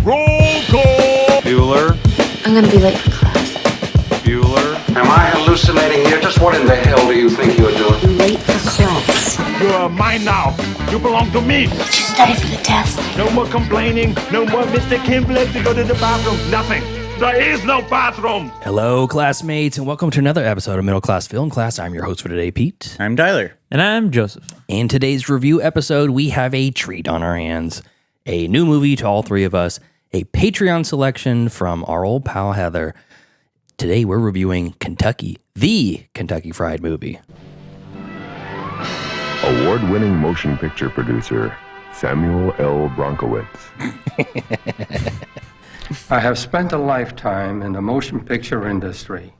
Roll call! Bueller. I'm gonna be late for class. Bueller. Am I hallucinating here? Just what in the hell do you think you're doing? Late for class. You are mine now. You belong to me. Did you study for the test? No more complaining. No more Mr. Kimblett to go to the bathroom. Nothing. There is no bathroom. Hello, classmates, and welcome to another episode of Middle Class Film Class. I'm your host for today, Pete. I'm Tyler. And I'm Joseph. In today's review episode, we have a treat on our hands. A new movie to all three of us. A Patreon selection from our old pal Heather. Today we're reviewing Kentucky, the Kentucky Fried Movie. Award-winning motion picture producer Samuel L. Bronkowitz. I have spent a lifetime in the motion picture industry.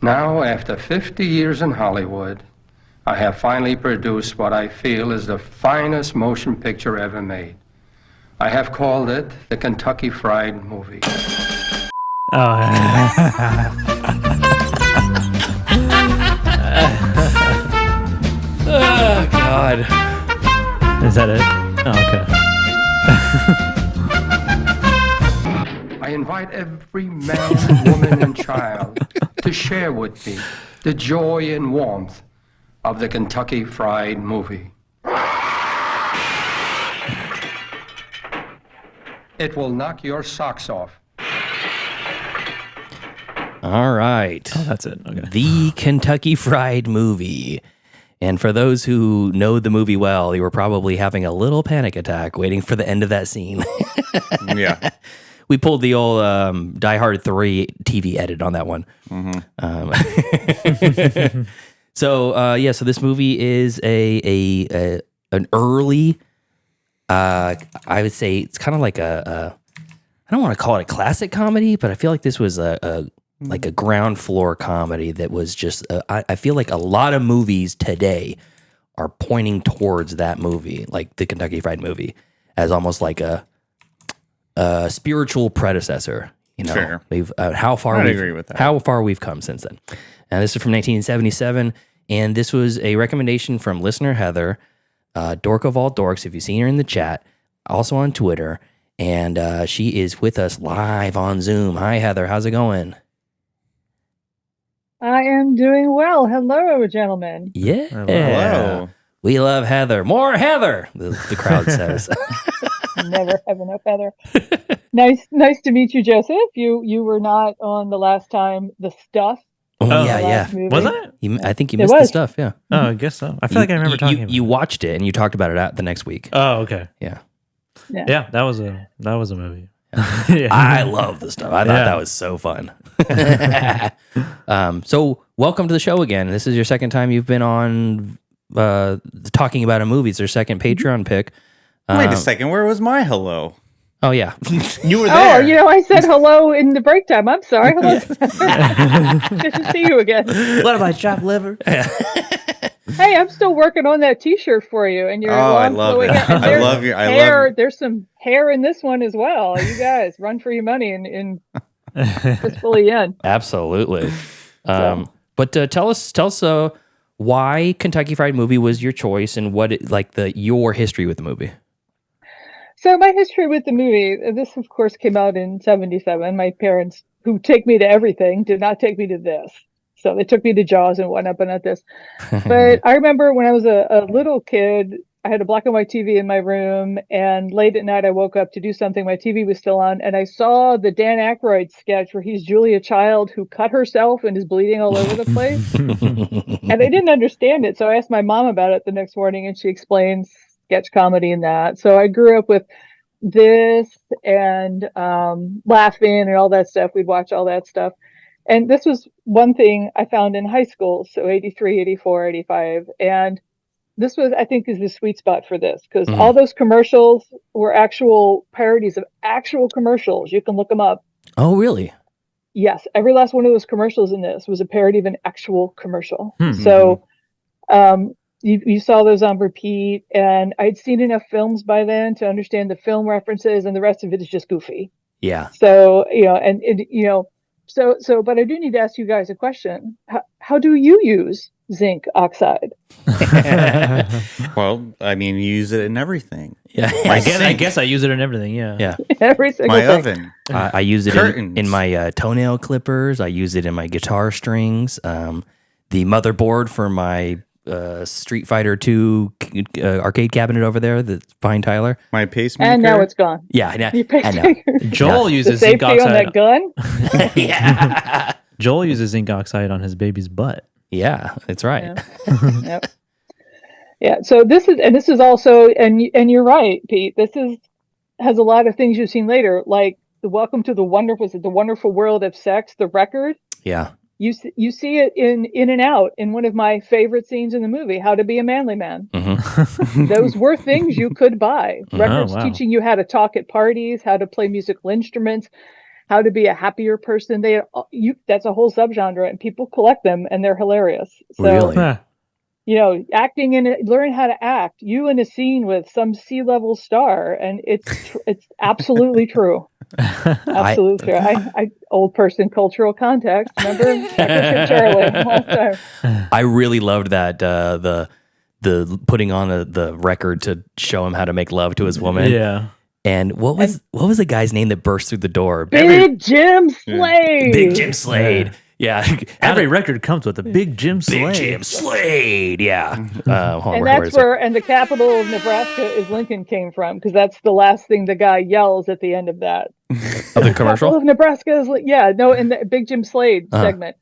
Now, after 50 years in Hollywood, I have finally produced what I feel is the finest motion picture ever made. I have called it the Kentucky Fried Movie. Oh, Oh, God. is that it? Oh, okay. I invite every man, woman, and child to share with me the joy and warmth of the Kentucky Fried Movie. It will knock your socks off. All right. Oh, that's it. Okay. The Kentucky Fried Movie. And for those who know the movie well, you were probably having a little panic attack waiting for the end of that scene. Yeah. We pulled the old Die Hard 3 TV edit on that one. So this movie is an early, I would say it's kind of like I don't want to call it a classic comedy, but I feel like this was like a ground floor comedy that was just, I feel like a lot of movies today are pointing towards that movie, like the Kentucky Fried Movie, as almost like a spiritual predecessor. You know, Sure. We've I'd agree with that. How far we've come since then. And this is from 1977, and this was a recommendation from listener Heather, dork of all dorks. If you've seen her in the chat, also on Twitter, and she is with us live on Zoom. Hi, Heather. How's it going? I am doing well. Hello, gentlemen. Yeah. Hello. We love Heather. More Heather, the crowd says. Never have enough Heather. Nice to meet you, Joseph. You were not on the last time the stuff. Oh, Oh, yeah. Was that? I think you missed the stuff, yeah. Oh, I guess so. I feel like I remember talking about You it. watched it and you talked about it the next week. Oh, okay. Yeah. Yeah, that was a movie. I love the stuff. I thought that was so fun. So welcome to the show again. This is your second time you've been on talking about a movie. It's your second Patreon pick. Wait a second. Where was my hello? Oh, yeah. You were Oh, there. I said hello in the break time. I'm sorry. Hello. Good to see you again. What about chopped liver? Hey, I'm still working on that T-shirt for you, and you're. I love it. I love your. hair. There's some hair in this one as well. You guys run for your money in Fistful of Yen. Absolutely. But tell us why Kentucky Fried Movie was your choice and what your history with the movie. So my history with the movie, this of course came out in 77. My parents, who take me to everything, did not take me to this. So they took me to Jaws and whatnot, but not this. But I remember when I was a little kid, I had a black and white TV in my room, and late at night I woke up to do something. My TV was still on, and I saw the Dan Aykroyd sketch where he's Julia Child who cut herself and is bleeding all over the place. And I didn't understand it, so I asked my mom about it the next morning, and she explains sketch comedy and that. So I grew up with this and Laughing and all that stuff. We'd watch all that stuff. And this was one thing I found in high school, so 83, 84, 85. And this was, I think, is the sweet spot for this, because all those commercials were actual parodies of actual commercials. You can look them up. Oh, really? Yes. Every last one of those commercials in this was a parody of an actual commercial. So you saw those on repeat, and I'd seen enough films by then to understand the film references, and the rest of it is just goofy. Yeah. So, but I do need to ask you guys a question. how do you use zinc oxide? Well, I mean, you use it in everything. Yeah, I guess I use it in everything. Yeah. yeah. Every single My thing. oven. I use it Curtains. in my toenail clippers. I use it in my guitar strings. The motherboard for my Street Fighter 2 arcade cabinet over there that's behind Tyler. My pacemaker. And now it's gone. Yeah, I know. You I know. Joel the uses zinc safety on that oxide. gun. Yeah. Joel uses zinc oxide on his baby's butt. Yeah, that's right. Yeah. Yep. Yeah. So this is also, and you're right, Pete. Has a lot of things you've seen later, like the Welcome to the Wonderful World of Sex, the record. Yeah. You see it in and out in one of my favorite scenes in the movie, How to Be a Manly Man. Mm-hmm. Those were things you could buy. Records wow. teaching you how to talk at parties, how to play musical instruments, how to be a happier person. That's a whole subgenre, and people collect them, and they're hilarious. So, Really? acting learn how to act. You in a scene with some C-level star, and it's absolutely true. Absolutely true. I old person cultural context. Remember Secretary Charlie all the time. I really loved that the putting on the record to show him how to make love to his woman. Yeah. And what was the guy's name that burst through the door? Big Jim Slade. Big Jim Slade. Yeah. Every record comes with a Big Jim Slade. Big Jim Slade. Yeah. And that's and the capital of Nebraska is Lincoln came from, because that's the last thing the guy yells at the end of that. Of the commercial? Capital of Nebraska is in the Big Jim Slade segment.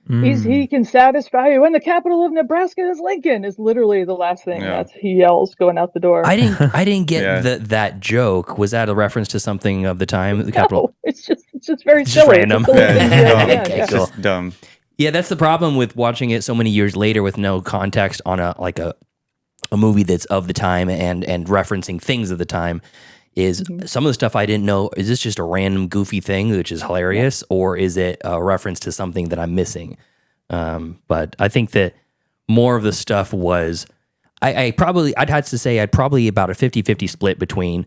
He can satisfy you, and the capital of Nebraska is Lincoln is literally the last thing he yells going out the door. I didn't get that joke. Was that a reference to something of the time? The capital. No, it's just very silly. Random. It's just dumb. Yeah, that's the problem with watching it so many years later with no context on a movie that's of the time and referencing things of the time. Is some of the stuff I didn't know, is this just a random goofy thing, which is hilarious, or is it a reference to something that I'm missing? But I think that more of the stuff was, I'd have to say I'd probably about a 50-50 split between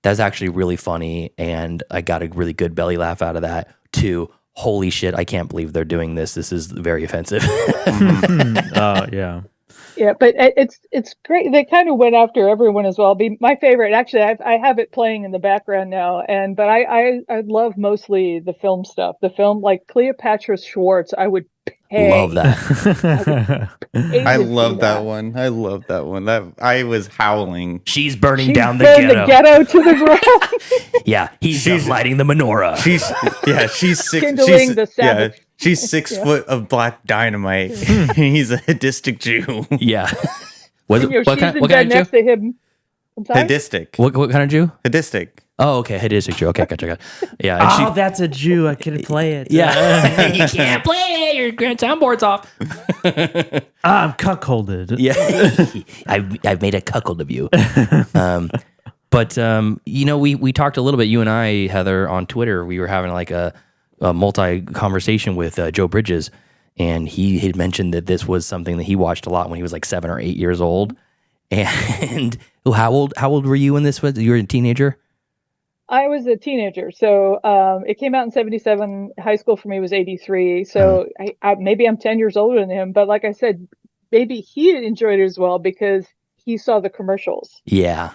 that's actually really funny and I got a really good belly laugh out of that, to holy shit, I can't believe they're doing this. This is very offensive. Yeah. Yeah, but it's great. They kind of went after everyone as well. My favorite, actually, I have it playing in the background now, but I love mostly the film stuff. The film, like Cleopatra Schwartz, I would pay. Love that. I love that one. I love that one. That I was howling. She's burning down the burned ghetto. the ghetto to the ground. Yeah, she's lighting the menorah. She's 6. Kindling the Sabbath. She's 6 foot of black dynamite. And he's a sadistic Jew. Yeah. What She's kind in bed of Jew? next to him. I'm sorry? Sadistic. What kind of Jew? Sadistic. Oh, okay. Hadistic Jew. Okay, gotcha. Yeah. And That's a Jew. I couldn't play it. yeah. You can't play it. Your grand soundboard's off. I'm cuckolded. Yeah. I've made a cuckold of you. But we talked a little bit, you and I, Heather, on Twitter. We were having like a multi-conversation with Joe Bridges, and he had mentioned that this was something that he watched a lot when he was like 7 or 8 years old. And how old were you when this was? You were a teenager? I was a teenager, so it came out in 1977. High school for me was 1983, so maybe I'm 10 years older than him. But like I said, maybe he enjoyed it as well because he saw the commercials. Yeah.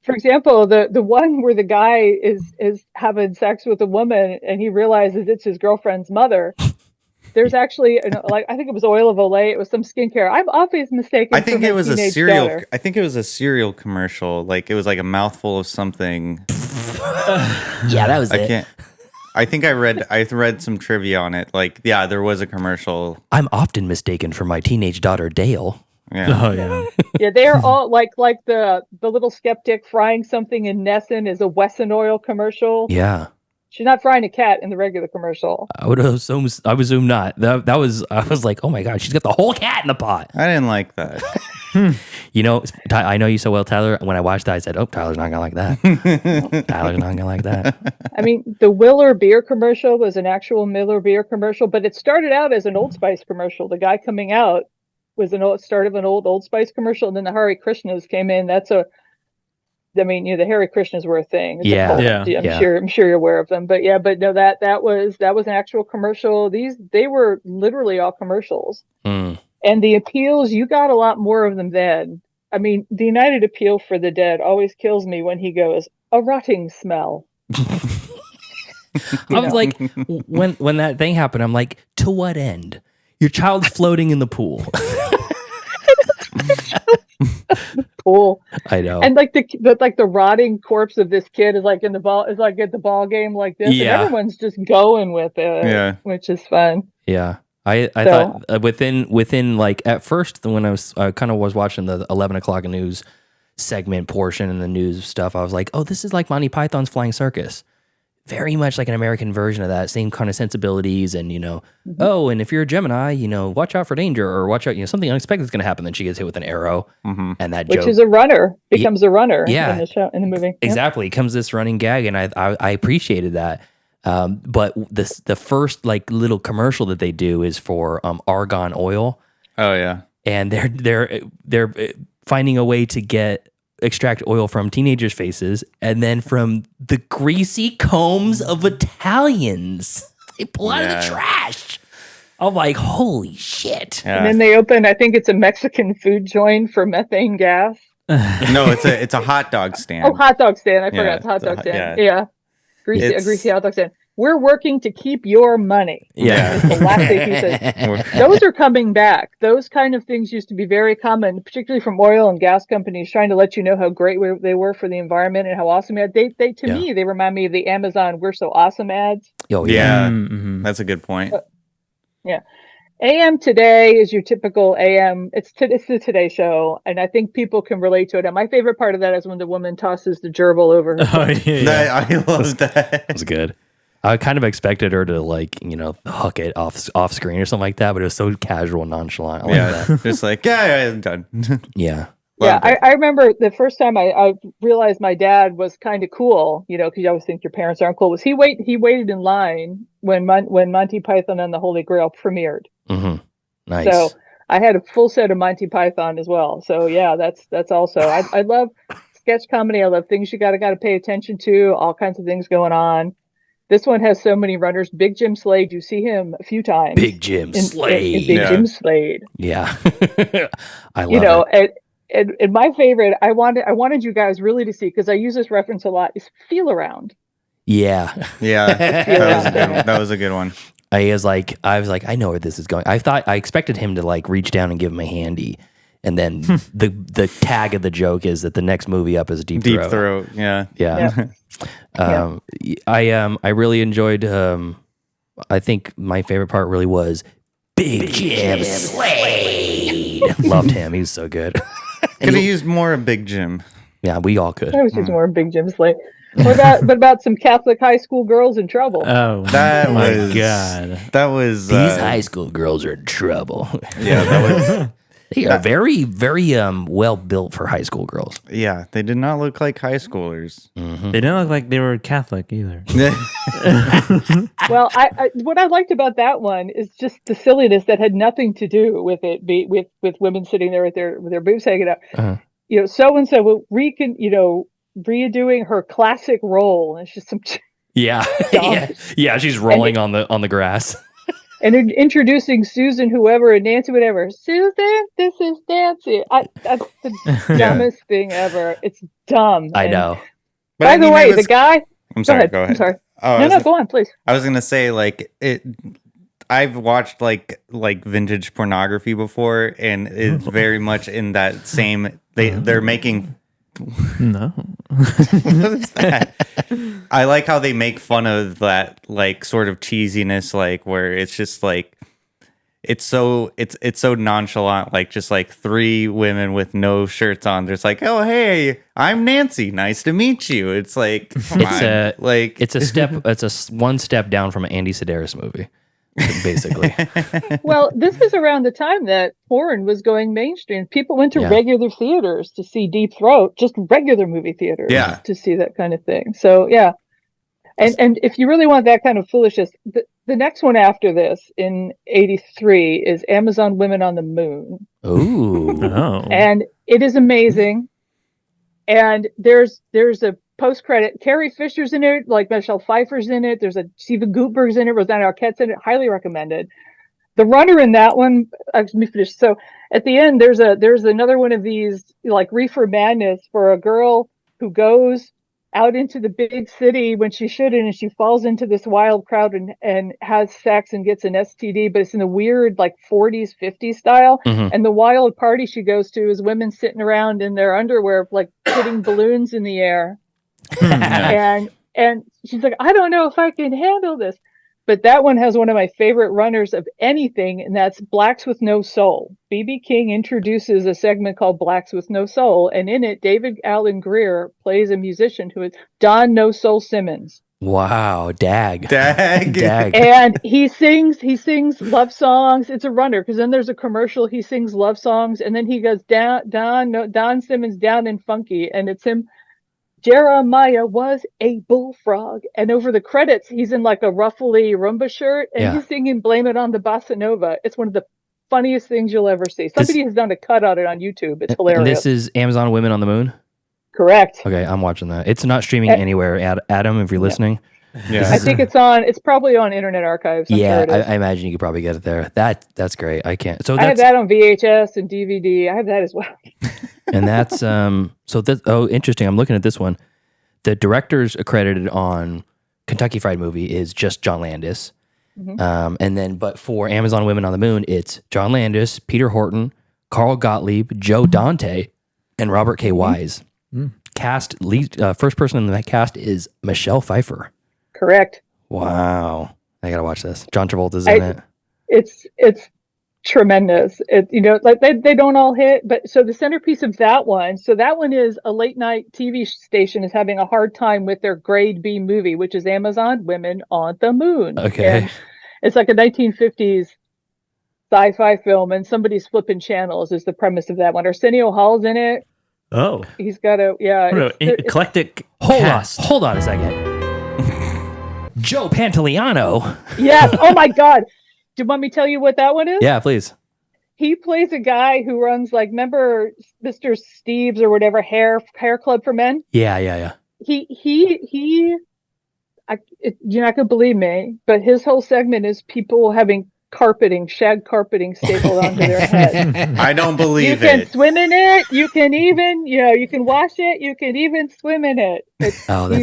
For example, the one where the guy is having sex with a woman and he realizes it's his girlfriend's mother. There's actually, I think it was Oil of Olay. It was some skincare. I'm always mistaken. I think it was a cereal. Daughter. I think it was a cereal commercial. Like it was like a mouthful of something. Yeah, that was it. I think I read some trivia on it. Like, yeah, there was a commercial. I'm often mistaken for my teenage daughter Dale. Yeah. Oh yeah. Yeah, they are all like the little skeptic frying something in Nessun is a Wesson oil commercial. Yeah. She's not frying a cat in the regular commercial. I would assume not. I was like, oh my God, she's got the whole cat in the pot. I didn't like that. I know you so well, Tyler. When I watched that, I said, oh, Tyler's not going to like that. Tyler's not going to like that. I mean, the Willer beer commercial was an actual Miller beer commercial, but it started out as an Old Spice commercial. The guy coming out was start of an Old Spice commercial, and then the Hare Krishnas came in. I mean, the Hare Krishnas were a thing. It's a Yeah. cult. Yeah. I'm sure you're aware of them. But no, that was an actual commercial. They were literally all commercials. Mm. And the appeals, you got a lot more of them then. I mean, the United Appeal for the Dead always kills me when he goes, "A rotting smell." I was like, when that thing happened, I'm like, to what end? Your child's floating in the pool. Pool. I know. And like the rotting corpse of this kid is like at the ball game like this, Yeah. and everyone's just going with it, which is fun. Yeah. I thought within like at first when I kind of was watching the 11 o'clock news segment portion and the news stuff, I was like, oh, this is like Monty Python's Flying Circus. Very much like an American version of that, same kind of sensibilities and, oh, and if you're a Gemini, watch out for danger or watch out, something unexpected is going to happen. Then she gets hit with an arrow and that Which joke. is a runner, becomes a runner Yeah. in the movie. Exactly. Comes this running gag and I appreciated that. But the first like little commercial that they do is for argon oil. Oh yeah. And they're finding a way to extract oil from teenagers' faces and then from the greasy combs of Italians. They pull out of the trash. I'm like, holy shit. Yeah. And then they open, I think it's a Mexican food joint for methane gas. No, it's a hot dog stand. Oh, hot dog stand. I forgot Yeah, it's a hot dog stand. yeah. Yeah. A greasy hot dog stand. We're working to keep your money. Yeah. It's the last thing he said. Those are coming back. Those kind of things used to be very common, particularly from oil and gas companies trying to let you know how great they were for the environment and how awesome they to me, they remind me of the Amazon "We're So Awesome" ads. Oh, yeah. Mm-hmm. That's a good point. Yeah. AM Today is your typical AM. It's the Today Show, and I think people can relate to it. And my favorite part of that is when the woman tosses the gerbil over her. Oh, yeah. I love that. That was good. I kind of expected her to hook it off screen or something like that, but it was so casual and nonchalant. I like that. Just like, I'm done. Yeah. Yeah, I remember the first time I realized my dad was kind of cool, because you always think your parents aren't cool. Was he waited in line when Monty Python and the Holy Grail premiered. Mm-hmm. Nice. So I had a full set of Monty Python as well. So yeah, that's also I love sketch comedy. I love things you gotta pay attention to. All kinds of things going on. This one has so many runners. Big Jim Slade, you see him a few times. Big Jim Slade. Big Jim Slade. Yeah. I love it. And my favorite, I wanted you guys really to see, because I use this reference a lot, is Feel Around. Yeah. Yeah. That was a good one. I was like, I know where this is going. I expected him to like reach down and give him a handy. And then the tag of the joke is that the next movie up is Deep Throat. Yeah. I really enjoyed. I think my favorite part really was Big Jim Slade. Loved him. He was so good. Could have used more of Big Jim. Yeah, we all could. I was just more Big Jim Slade. What about some Catholic high school girls in trouble? Oh That my was God. That was These high school girls are in trouble. Yeah, that was. They are very, very well built for high school girls. Yeah, they did not look like high schoolers. Mm-hmm. They didn't look like they were Catholic either. Well, I what I liked about that one is just the silliness that had nothing to do with it, with women sitting there with their boobs hanging out. Uh-huh. So and so redoing her classic role, and it's just some. Yeah. yeah. She's rolling on the grass. And introducing Susan, whoever, and Nancy, whatever. Susan, this is Nancy. That's the dumbest thing ever. It's dumb. I know. But By the way, the guy. I'm sorry. Go ahead. I'm sorry. Oh, No, go on, please. I was gonna say I've watched like vintage pornography before, and it's very much in that same. They're making. No. What is that? I like how they make fun of that, like, sort of cheesiness, like where it's just like it's so nonchalant, like just like three women with no shirts on. There's like, oh hey, I'm Nancy, nice to meet you. It's like It's one step down from an Andy Sedaris movie, basically. Well, this is around the time that porn was going mainstream. People went to regular theaters to see Deep Throat, just regular movie theaters to see that kind of thing. So, yeah. And if you really want that kind of foolishness, the next one after this in 1983 is Amazon Women on the Moon. Ooh. Oh. And it is amazing. And there's a post credit. Carrie Fisher's in it, like Michelle Pfeiffer's in it. There's a Stephen Gutberg's in it. Rosanna Arquette's in it. Highly recommended. The runner in that one. Let me finish. So at the end, there's another one of these like reefer madness for a girl who goes out into the big city when she shouldn't, and she falls into this wild crowd and has sex and gets an STD, but it's in the weird like 40s, 50s style. Mhm. And the wild party she goes to is women sitting around in their underwear, like putting balloons in the air. and she's like, I don't know if I can handle this. But that one has one of my favorite runners of anything, and that's Blacks with No Soul. B.B. King introduces a segment called Blacks with No Soul, and in it, David Alan Grier plays a musician who is Don No Soul Simmons. Wow, dag. And he sings love songs. It's a runner, because then there's a commercial. He sings love songs, and then he goes Don Simmons down and funky, and it's him. Jeremiah was a bullfrog, and over the credits, he's in like a ruffly Rumba shirt, and he's singing "Blame It on the Bossa Nova." It's one of the funniest things you'll ever see. Somebody has done a cut on it on YouTube. It's hilarious. And this is Amazon Women on the Moon? Correct. Okay, I'm watching that. It's not streaming anywhere. Adam, if you're listening. Yeah. I think it's probably on Internet Archives. I'm sure it is. I imagine you could probably get it there. That's great. I can't. So I have that on VHS and DVD. I have that as well. And that's interesting. I'm looking at this one. The directors accredited on Kentucky Fried Movie is just John Landis. Mm-hmm. And then, but for Amazon Women on the Moon, it's John Landis, Peter Horton, Carl Gottlieb, Joe Dante, and Robert K. Wise. Cast first person in that cast is Michelle Pfeiffer. Correct. Wow, I gotta watch this. John Travolta's in it. It's tremendous. Like they don't all hit, but so the centerpiece of that one. So that one is a late night TV station is having a hard time with their grade B movie, which is Amazon Women on the Moon. Okay, and it's like a 1950s sci-fi film, and somebody's flipping channels is the premise of that one. Arsenio Hall's in it. Oh, he's got eclectic. Hold on a second. Joe Pantoliano. Yes. Oh my God. Do you want me to tell you what that one is? Yeah, please. He plays a guy who runs, like, remember Mr. Steve's or whatever hair club for men? Yeah. You're not gonna believe me, but his whole segment is people having shag carpeting stapled onto their head. I don't believe it. You can swim in it. You can even, you can wash it. You can even swim in it. That's hella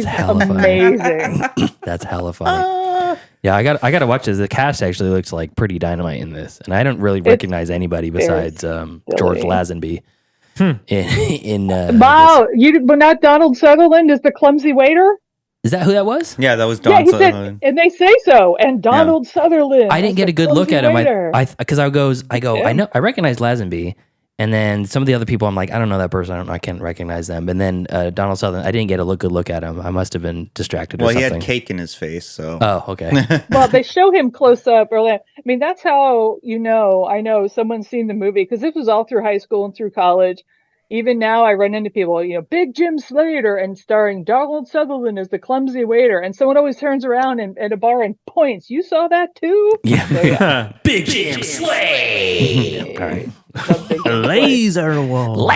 amazing. Funny. That's hella funny. Yeah, I got to watch this. The cast actually looks like pretty dynamite in this, and I don't really recognize anybody besides George Lazenby. Wow, but not Donald Sutherland as the clumsy waiter. Is that who that was? Yeah, that was Don Sutherland. And they say so. And Donald Sutherland. I didn't get a good look at him. Because I know I recognize Lazenby, and then some of the other people I'm like, I don't know that person. I can't recognize them. And then Donald Sutherland, I didn't get a good look at him. I must have been distracted. Or something. Well, he had cake in his face, so. Oh, okay. Well, they show him close up early. I mean, that's how I know someone's seen the movie, because this was all through high school and through college. Even now, I run into people, Big Jim Slater and starring Donald Sutherland as the clumsy waiter. And someone always turns around at a bar and points. You saw that too? Yeah. So, yeah. Big Jim Slater. All right. Laser wall.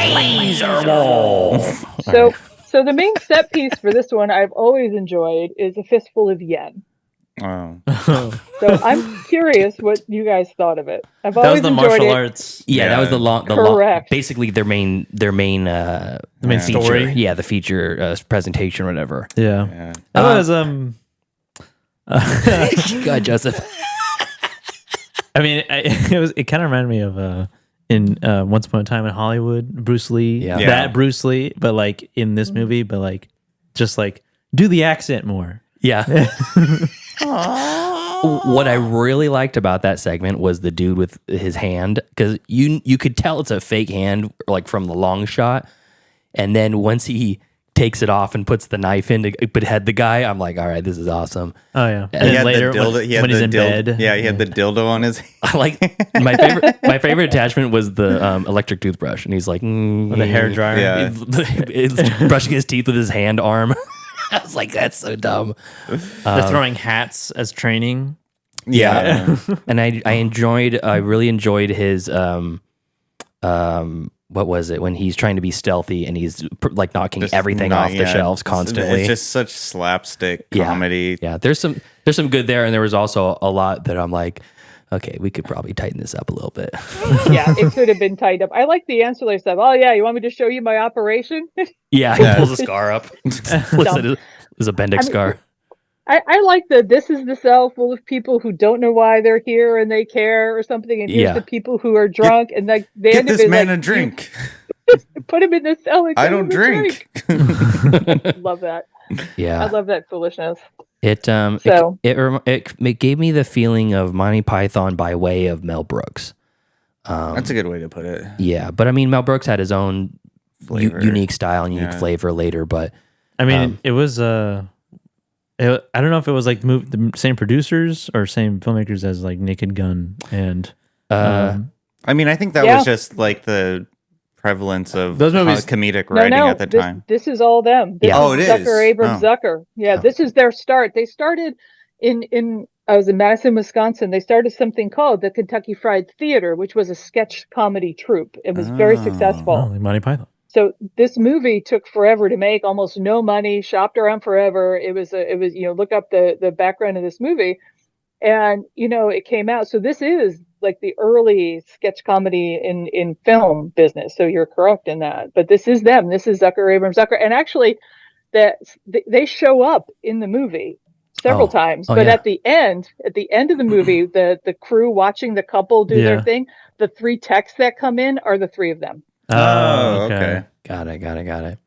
So the main set piece for this one I've always enjoyed is A Fistful of Yen. Wow. So I'm curious what you guys thought of it. That was the martial arts. Yeah, that was the long. Correct. Basically, their main feature. Story. Yeah, the feature presentation or whatever. Yeah. That was God, Joseph. I mean, it kind of reminded me of in Once Upon a Time in Hollywood, Bruce Lee. Yeah. That Bruce Lee, but like in this movie, but like just like do the accent more. Yeah. What I really liked about that segment was the dude with his hand, because you could tell it's a fake hand, like from the long shot, and then once he takes it off and puts the knife in to behead the guy, I'm like, all right, this is awesome. Oh yeah. And then later when he's in bed, yeah, he had the dildo on his. I like my favorite attachment was the electric toothbrush, and he's like with the hair dryer. Yeah, he's brushing his teeth with his hand arm. I was like, that's so dumb. They're throwing hats as training. Yeah. And I really enjoyed his what was it when he's trying to be stealthy and he's like knocking Just everything off the shelves constantly. It's just such slapstick comedy. Yeah, there's some good there, and there was also a lot that I'm like, okay, we could probably tighten this up a little bit. Yeah, it could have been tightened up. I like the ancillary stuff. Oh yeah, you want me to show you my operation? Yeah, he pulls a scar up. Listen, it's a appendix scar. I like this is the cell full of people who don't know why they're here and they care or something, and here's the people who are drunk and like they Get end up this in, man like, a drink. put him in the cell. And I give don't him a drink. Love that. Yeah, I love that foolishness. It gave me the feeling of Monty Python by way of Mel Brooks. That's a good way to put it. Yeah, but I mean, Mel Brooks had his own unique style and unique Yeah. flavor later. But I mean, it was I don't know if it was like the same producers or same filmmakers as like Naked Gun and. I mean, I think that was just like the prevalence of those movies, comedic writing at the time. This is all them. This Oh, is it is. Zucker, Abrams, Zucker. Yeah, this is their start. They started in I was in Madison, Wisconsin. They started something called the Kentucky Fried Theater, which was a sketch comedy troupe. It was very successful. like Monty Python. So this movie took forever to make, almost no money, shopped around forever. It was look up the background of this movie, and it came out. So this is like the early sketch comedy in film business. So you're correct in that. But this is them. This is Zucker, Abrams, Zucker, and actually, they show up in the movie several times. But at the end of the movie, the crew watching the couple do their thing. The three texts that come in are the three of them. Oh, okay. Got it.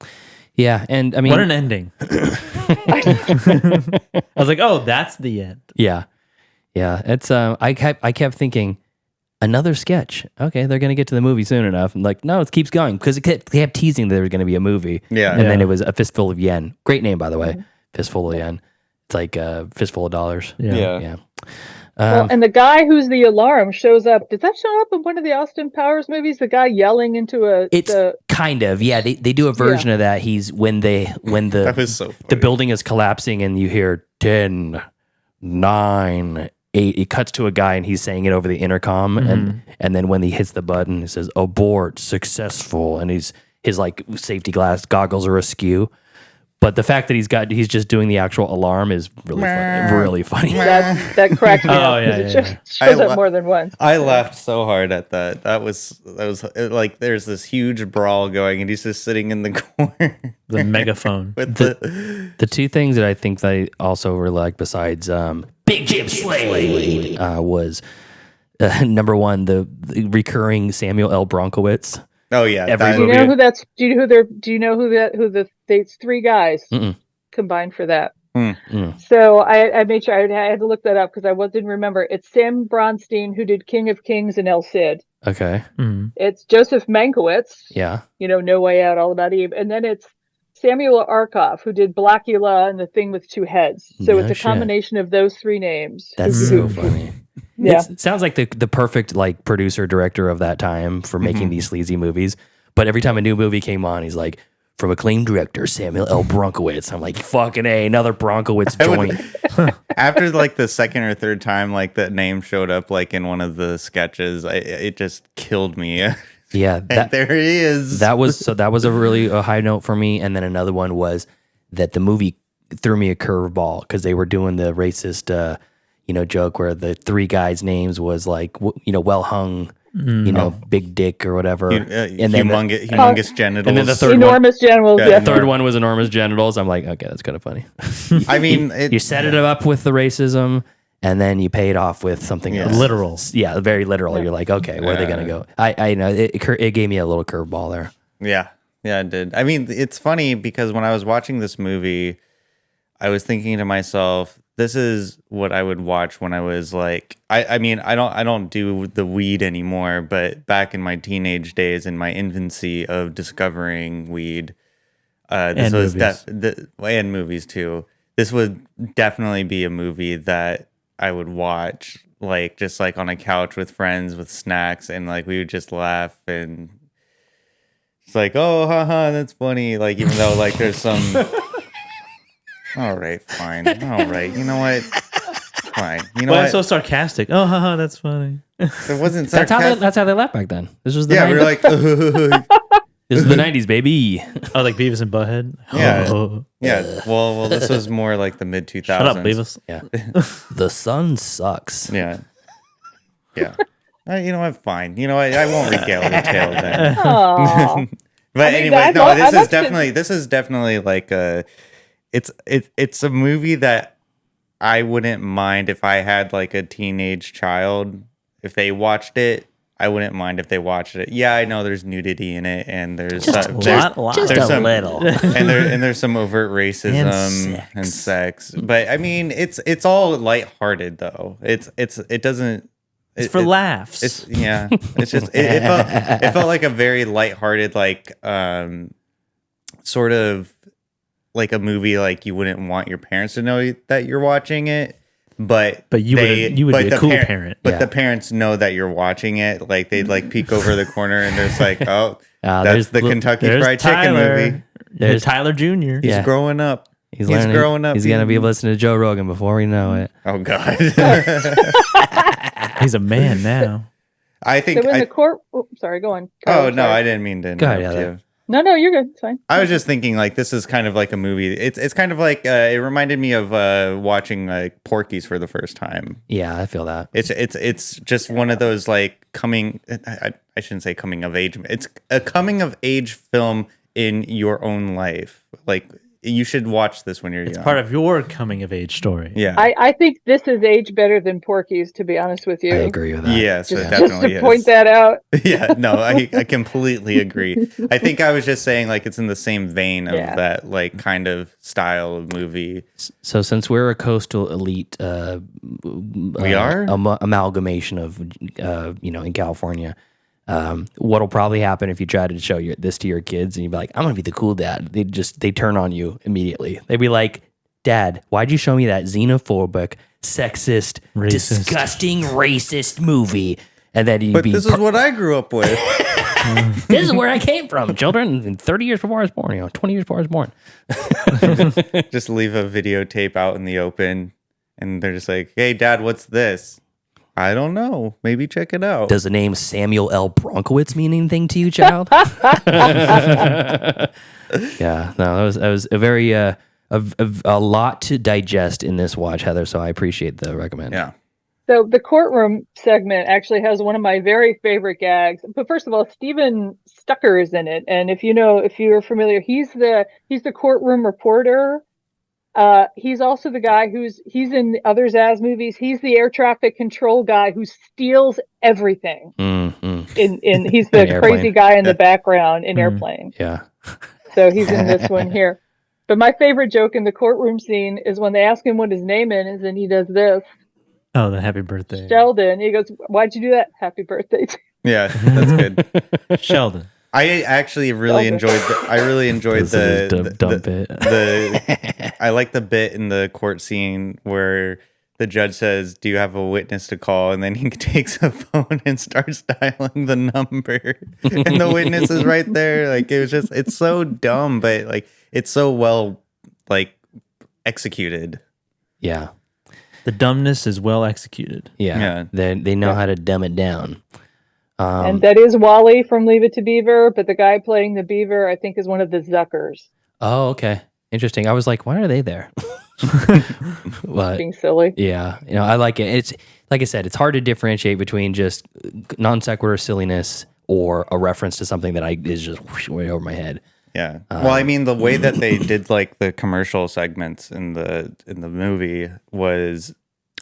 Yeah, and I mean, what an ending. I was like, oh, that's the end. Yeah. It's I kept thinking another sketch. Okay, they're gonna get to the movie soon enough. I'm like, no, it keeps going because they kept teasing that there was gonna be a movie. Yeah, and then it was A Fistful of Yen. Great name, by the way. Fistful of Yen. It's like a fistful of dollars. Yeah. Well, and the guy who's the alarm shows up. Does that show up in one of the Austin Powers movies? The guy yelling into kind of, yeah. They do a version of that. He's when that was so funny. The building is collapsing and you hear 10, 9, 8. It cuts to a guy and he's saying it over the intercom, and then when he hits the button, it says abort, successful, and his like safety glass goggles are askew. But the fact that he's just doing the actual alarm is really funny. That cracked me up. Yeah, it shows up more than once. I laughed so hard at that. That was like there's this huge brawl going, and he's just sitting in the corner. The megaphone. With the two things that I think that I also were like besides Big Jim Slade was number one, the recurring Samuel L. Bronkowitz. Oh yeah, every do you know who that's? Do you know who it's three guys combined for that? So I made sure I had to look that up because I didn't remember. It's Sam Bronstein who did King of Kings and El Cid. Okay. It's Joseph Mankiewicz. Yeah. No Way Out, All About Eve, and then it's Samuel Arkoff who did Blackula and The Thing with Two Heads. So it's a combination of those three names. That's so funny. Yeah. It sounds like the perfect like producer director of that time for making these sleazy movies. But every time a new movie came on, he's like, from acclaimed director Samuel L. Bronkowitz. I'm like, fucking A, another Bronkowitz joint. After like the second or third time like that name showed up like in one of the sketches, it just killed me. Yeah, there he is. That was a really high note for me. And then another one was that the movie threw me a curveball because they were doing the racist joke where the three guys' names was like, well hung, big dick or whatever. And then humongous genitals. And then the third enormous genitals. The third one was enormous genitals. I'm like, okay, that's kind of funny. I mean, you set it up with the racism and then you pay it off with something else. Literal. Yeah, very literal. Yeah. You're like, okay, where are they going to go? I know it gave me a little curveball there. Yeah, it did. I mean, it's funny because when I was watching this movie, I was thinking to myself, this is what I would watch when I was like, I mean, I don't do the weed anymore, but back in my teenage days, in my infancy of discovering weed, this was and movies too. This would definitely be a movie that I would watch, like just like on a couch with friends with snacks, and like we would just laugh and it's like, oh, haha, that's funny. Like even though like there's some. All right, fine. All right, you know what? Fine. You know Why what? so sarcastic? Oh, haha, that's funny. It wasn't That's sarcastic. how they laughed back then. This was the Yeah, we 90s. were like, This is the 90s, baby. Oh, like Beavis and Butthead. Yeah. Oh. yeah. Well, this was more like the mid 2000s. Shut up, Beavis. Yeah. The sun sucks. Yeah. Yeah. You know, I'm fine. You know, I won't regale the tale then. Aw. But I mean, anyway, I've no, al- this I've is actually- definitely like it's a movie that I wouldn't mind if I had like a teenage child. If they watched it, I wouldn't mind if they watched it. Yeah, I know there's nudity in it, and there's Just some, a there's, lot. Just there's a some- little. and there's some overt racism and sex. But I mean, it's all lighthearted though. It doesn't. It's for laughs. It's It's just it felt like a very lighthearted, like sort of like a movie like you wouldn't want your parents to know that you're watching it. But you would be a cool parent. But Yeah. the parents know that you're watching it. Like they'd like peek over the corner and there's like, oh, that's there's the li- Kentucky There's Fried Chicken Tyler. movie. There's Tyler Jr. He's Yeah. growing up. He's learning. growing up. He's gonna be listening to Joe Rogan before we know it. Oh God. He's a man now. I think. So in the court, sorry, go on. Oh Carlos, no, sorry. I didn't mean to Go ahead, interrupt Heather. you. No, you're good. It's fine. I was just thinking like this is kind of like a movie. It's kind of like it reminded me of watching like Porky's for the first time. Yeah, I feel that. It's just one of those like I shouldn't say coming of age. It's a coming of age film in your own life. Like you should watch this when you're It's young. part of your coming of age story. Yeah. I think this is aged better than Porky's, to be honest with you. I agree with that. Yes, it Just definitely to point is. that out. Yeah, no, I completely agree. I think I was just saying like it's in the same vein of Yeah. that like kind of style of movie. So since we're a coastal elite, We are? amalgamation of, in California. What'll probably happen if you try to show this to your kids and you'd be like, I'm gonna be the cool dad. They turn on you immediately. They'd be like, Dad, why'd you show me that xenophobic, sexist, Racist. disgusting, racist movie? And then you'd But be, this is what I grew up with. this is where I came from, children. 30 years before I was born, 20 years before I was born. Just leave a videotape out in the open and they're just like, hey dad, what's this? I don't know, maybe check it out. Does the name Samuel L. Bronkowitz mean anything to you, child? Yeah, no, that was a very a lot to digest in this watch, Heather. So I appreciate the recommend. Yeah. So the courtroom segment actually has one of my very favorite gags. But first of all, Steven Stucker is in it, and if you're familiar, he's the courtroom reporter. He's also the guy he's in other Zaz movies. He's the air traffic control guy who steals everything. In he's the In crazy Airplane. guy in the background in Airplane. Yeah. So he's in this one here. But my favorite joke in the courtroom scene is when they ask him what his name is, and he does this. Oh, the happy birthday. Sheldon. He goes, "Why'd you do that? Happy birthday." Yeah, that's good. Sheldon. I actually really enjoyed This is a dumb bit. I like the bit in the court scene where the judge says, "Do you have a witness to call?" And then he takes a phone and starts dialing the number, and the witness is right there. Like it's so dumb, but like it's so well like executed. Yeah. The dumbness is well executed. Yeah. They know how to dumb it down. And that is Wally from Leave It to Beaver, but the guy playing the beaver, I think, is one of the Zuckers. Oh, okay. Interesting. I was like, why are they there? But Being silly. yeah, I like it. It's like I said, it's hard to differentiate between just non sequitur silliness or a reference to something that is just whoosh, way over my head. Yeah. Well, I mean, the way that they did like the commercial segments in the movie was,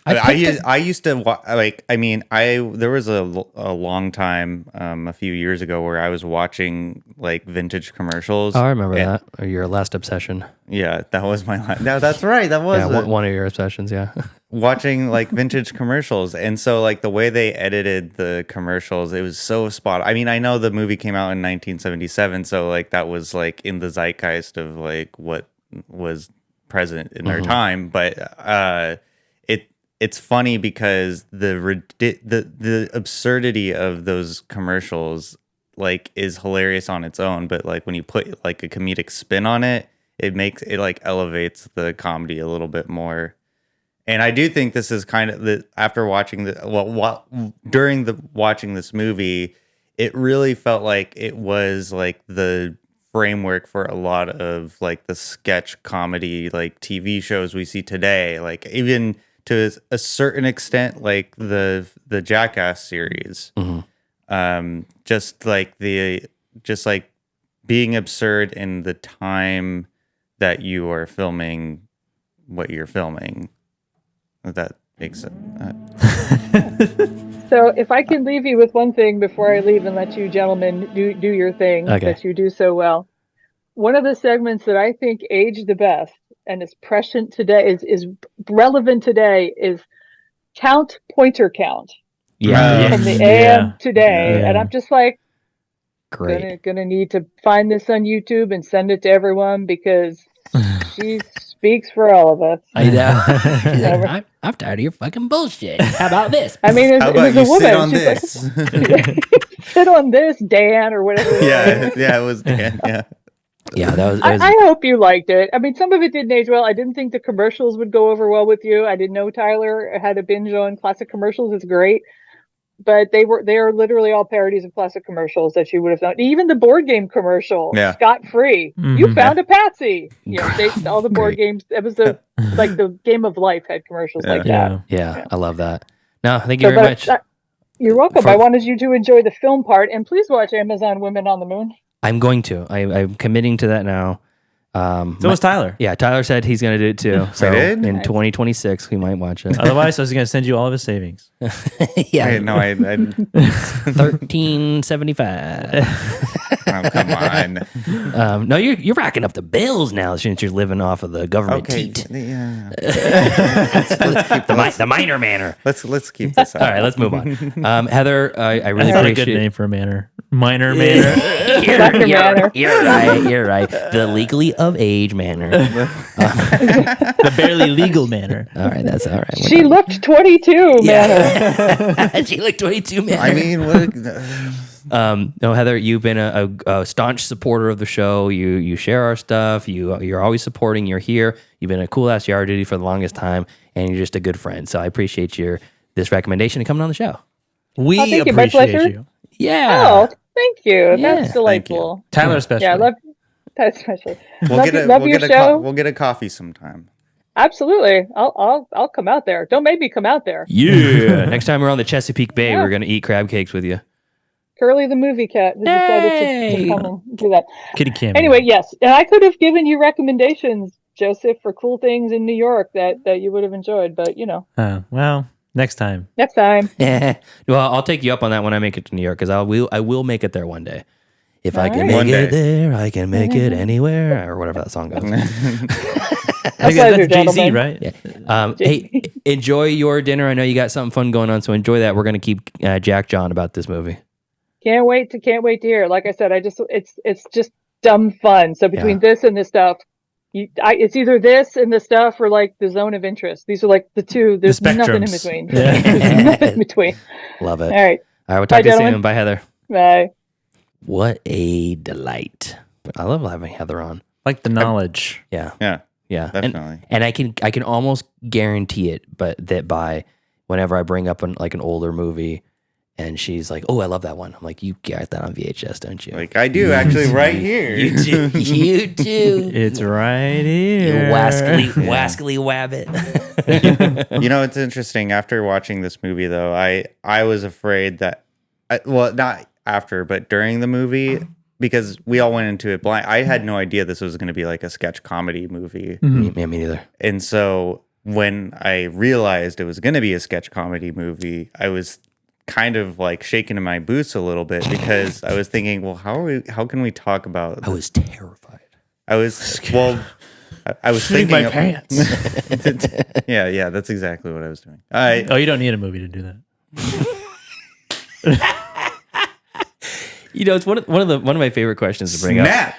I used to like. I mean, there was a long time a few years ago where I was watching like vintage commercials. Oh, I remember that. Or your last obsession. Yeah, that was my last. No, that's right. That was Yeah, one of your obsessions. Yeah. watching like vintage commercials, and so like the way they edited the commercials, it was so spot. I mean, I know the movie came out in 1977, so like that was like in the zeitgeist of like what was present in their time, but it's funny because the absurdity of those commercials like is hilarious on its own, but like when you put like a comedic spin on it, it makes it like elevates the comedy a little bit more. And I do think this is kind of after watching watching this movie, it really felt like it was like the framework for a lot of like the sketch comedy like TV shows we see today, like even to a certain extent like the Jackass series. Just like being absurd in the time that you are filming what you're filming. If that makes sense. So if I can leave you with one thing before I leave and let you gentlemen do your thing that you do so well. One of the segments that I think aged the best and is prescient today, is relevant today, is pointer count. Yeah. From the AM today. Yeah. And I'm just like, Great. gonna need to find this on YouTube and send it to everyone because she speaks for all of us. I know. She's like, I'm tired of your fucking bullshit. How about this? I mean, it How was about a you woman. sit on She's this? like, sit on this, Dan, or whatever. Yeah, it was Dan. Yeah. Yeah, that was. I hope you liked it. I mean, some of it didn't age well. I didn't think the commercials would go over well with you. I didn't know Tyler had a binge on classic commercials. It's great. But they are literally all parodies of classic commercials that you would have done. Even the board game commercial, Scot Free. You found a Patsy. You know, all the board games. It was like the Game of Life had commercials like that. Yeah, I love that. No, thank you very much. You're welcome. I wanted you to enjoy the film part, and please watch Amazon Women on the Moon. I'm going to. I'm committing to that now. So was Tyler. Yeah, Tyler said he's going to do it too. So did? in 2026, we might watch it. Otherwise, I was going to send you all of his savings. Yeah, I 1375. Oh, come on. No, you're racking up the bills now since you're living off of the government teat. Yeah. The minor manor. Let's keep this up. All right, let's move on. Heather, I really That's not a appreciate good name for a manor. Minor manor. You're right. The legally of age manor. The barely legal manor. All right, that's all right. She looked 22, man. She looked 22, man. I mean, what? No, Heather, you've been a staunch supporter of the show. You share our stuff. You're always supporting. You're here. You've been a cool ass yard duty for the longest time, and you're just a good friend. So I appreciate this recommendation and coming on the show. We thank you. appreciate My pleasure. you. Yeah. Oh, thank you. Yeah, That's delightful. Tyler especially. Yeah, I love that especially. We'll love your show. We'll get a coffee sometime. Absolutely. I'll come out there. Don't make me come out there. Yeah. Next time we're on the Chesapeake Bay, Yeah. we're gonna eat crab cakes with you. Curly the movie cat decided to come and do that. Kitty cameo. Anyway, yes. And I could have given you recommendations, Joseph, for cool things in New York that you would have enjoyed, but well, next time. next time. Well, I'll take you up on that when I make it to New York, because I will make it there one day. If I can All make right. One it day. there, I can make it anywhere, or whatever that song goes. I think pleasure, that's Jay-Z, gentlemen. right? Yeah. Hey, enjoy your dinner. I know you got something fun going on, so enjoy that. We're gonna keep Jack John about this movie. Can't wait to hear. Like I said, it's just dumb fun. So between this and this stuff, it's either this and the stuff or like the zone of interest. These are like the two. There's nothing in spectrums. between. Yeah. There's nothing in between. Love it. All right. All right, we'll talk to you gentlemen. soon. Bye, Heather. Bye. What a delight! I love having Heather on. Like the knowledge. Yeah, Yeah. yeah, Definitely. And I can almost guarantee it, but that by whenever I bring up an older movie, and she's like, "Oh, I love that one." I'm like, "You got that on VHS, don't you?" Like I do actually right here. You do. You do. It's right You here. wascally wabbit. You know, it's interesting. After watching this movie, though, I was afraid that, not after, but during the movie, because we all went into it blind. I had no idea this was going to be like a sketch comedy movie. Me neither. And so when I realized it was going to be a sketch comedy movie, I was kind of like shaking in my boots a little bit because I was thinking, well, how can we talk about I was terrified. I was Shitting thinking my pants. yeah, that's exactly what I was doing. Oh, you don't need a movie to do that. You know, it's one of my favorite questions to bring Snap.